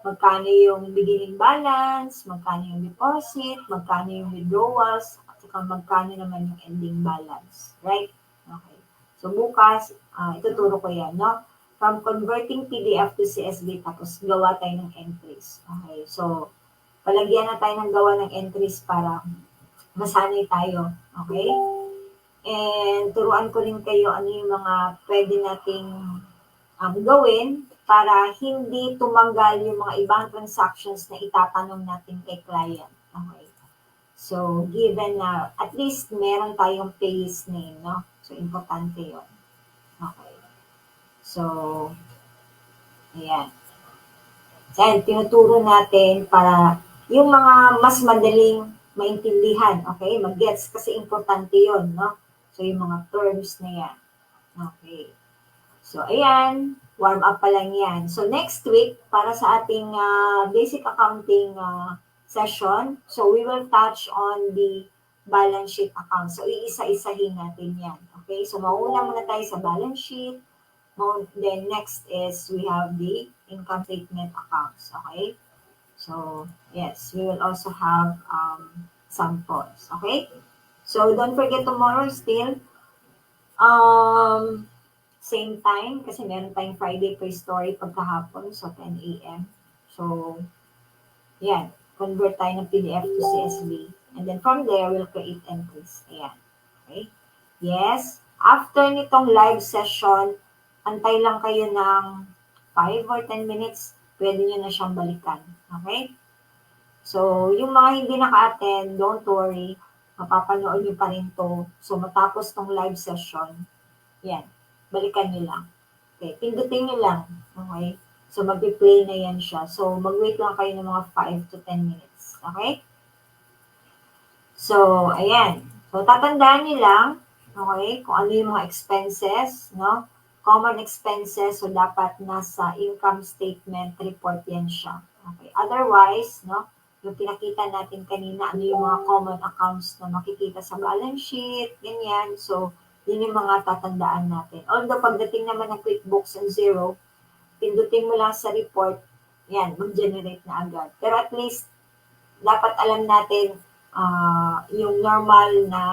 magkano yung beginning balance, magkano yung deposit, magkano yung withdrawals, at saka magkano naman yung ending balance. Right? Okay. So bukas, ituturo ko yan, no? From converting PDF to CSV, tapos gawa tayo ng entries. Okay. So, palagyan na tayo ng gawa ng entries para masanay tayo. Okay? And turuan ko rin kayo ano yung mga pwede nating gawin para hindi tumanggal yung mga ibang transactions na itatanong natin kay client. Okay. So, given na at least meron tayong payee's name, no? So, importante yun. Okay. So, ayan. So, tinuturo natin para yung mga mas madaling maintindihan, okay? Mag-gets kasi importante yun, no? So, yung mga terms na yan. Okay. So, ayan. Warm up pa lang yan. So, next week, para sa ating basic accounting session, so we will touch on the balance sheet account. So, iisa-isahin natin yan. Okay? So, mauna muna tayo sa balance sheet. Then, next is we have the income statement accounts. Okay? So, yes, we will also have samples. Okay? So, don't forget tomorrow still, um, same time, kasi meron tayong Friday pre-story pagkahapon, so 10 a.m. So, yan, convert tayo ng PDF to CSV. And then from there, we'll create entries. Ayan. Okay? Yes. After nitong live session, antay lang kayo ng 5 or 10 minutes, pwede nyo na siyang balikan. Okay? So, yung mga hindi naka-attend, don't worry. Mapapanood nyo pa rin to. So, matapos tong live session, yan, balikan nyo lang. Okay, pindutin nyo lang. Okay? So, mag-play na yan siya. So, mag-wait lang kayo ng mga 5 to 10 minutes. Okay? So, ayan. So, tatandaan nyo lang, okay, kung ano yung mga expenses, no? Common expenses, so dapat nasa income statement report yan siya. Okay. Otherwise, no, yung pinakita natin kanina, ano yung mga common accounts na makikita sa balance sheet, ganyan. So, yun yung mga tatandaan natin. Although, pagdating naman ng QuickBooks and Zero, pindutin mo lang sa report, yan, mag-generate na agad. Pero at least, dapat alam natin yung normal na,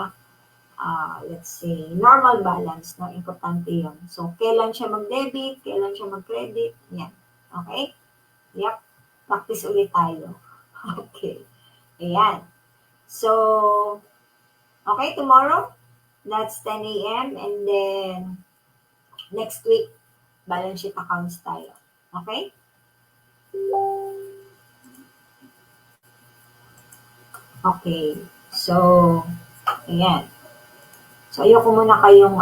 let's say, normal balance, no? Importante yun. So, kailan siya mag-debit, kailan siya mag-credit, yan. Okay? Yep. Practice ulit tayo. Okay. Ayan. So, okay, tomorrow, that's 10 a.m. And then, next week, balance sheet accounts tayo. Okay? Okay. So, ayan. So, ayoko muna kayong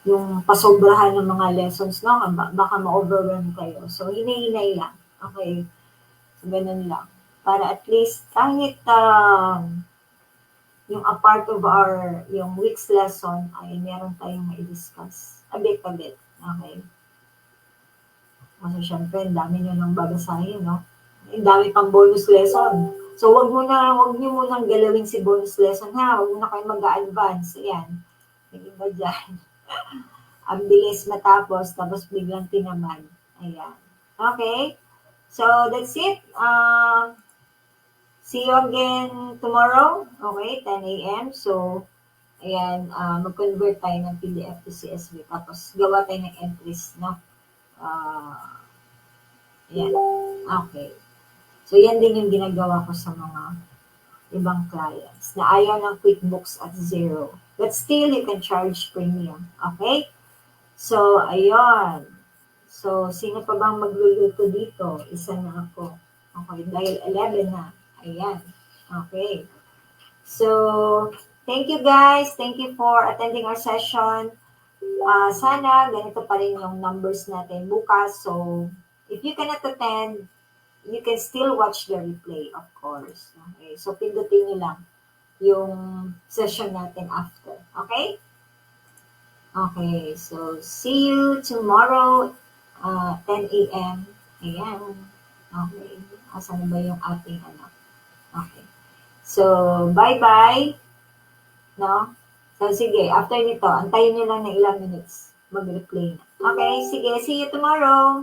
yung pasobrahan ng mga lessons, no? Baka ma-overwhelm kayo. So, hinay-hinay lang. Okay? So, ganun lang. Para at least kahit yung a part of yung week's lesson ay meron tayong mai-discuss. A bit. Okay? Kasi syempre, ang dami nyo nang babasahin, no? Ang dami pang bonus lesson. So, wag niyo munang galawin si bonus lesson, ha? Wag muna kayo mag-a-advance. Ayan. Yung iba dyan. Ang bilis matapos, tapos biglang tinaman. Ayan. Okay? So, that's it. See you again tomorrow. Okay? 10 a.m. So, ayan, mag-convert tayo ng PDF to CSV. Tapos, gawa tayo ng entries, no? Ayan. Okay. So, yan din yung ginagawa ko sa mga ibang clients na ayaw ng QuickBooks at Zero. But still, you can charge premium. Okay? So, ayun. So, sino pa bang magluluto dito? Isa na ako. Okay, dahil 11 na. Ayan. Okay. So, thank you guys. Thank you for attending our session. Sana ganito pa rin yung numbers natin bukas. So, if you cannot attend, you can still watch the replay, of course. Okay, so pindutin nyo lang yung session natin after. Okay? Okay, so see you tomorrow, 10 a.m. Ayan. Okay. Asan na ba yung ating ano? Okay. So, bye-bye. No? So, sige. After nito, antayin nyo lang ng ilang minutes. Mag-replay na. Okay, sige. See you tomorrow.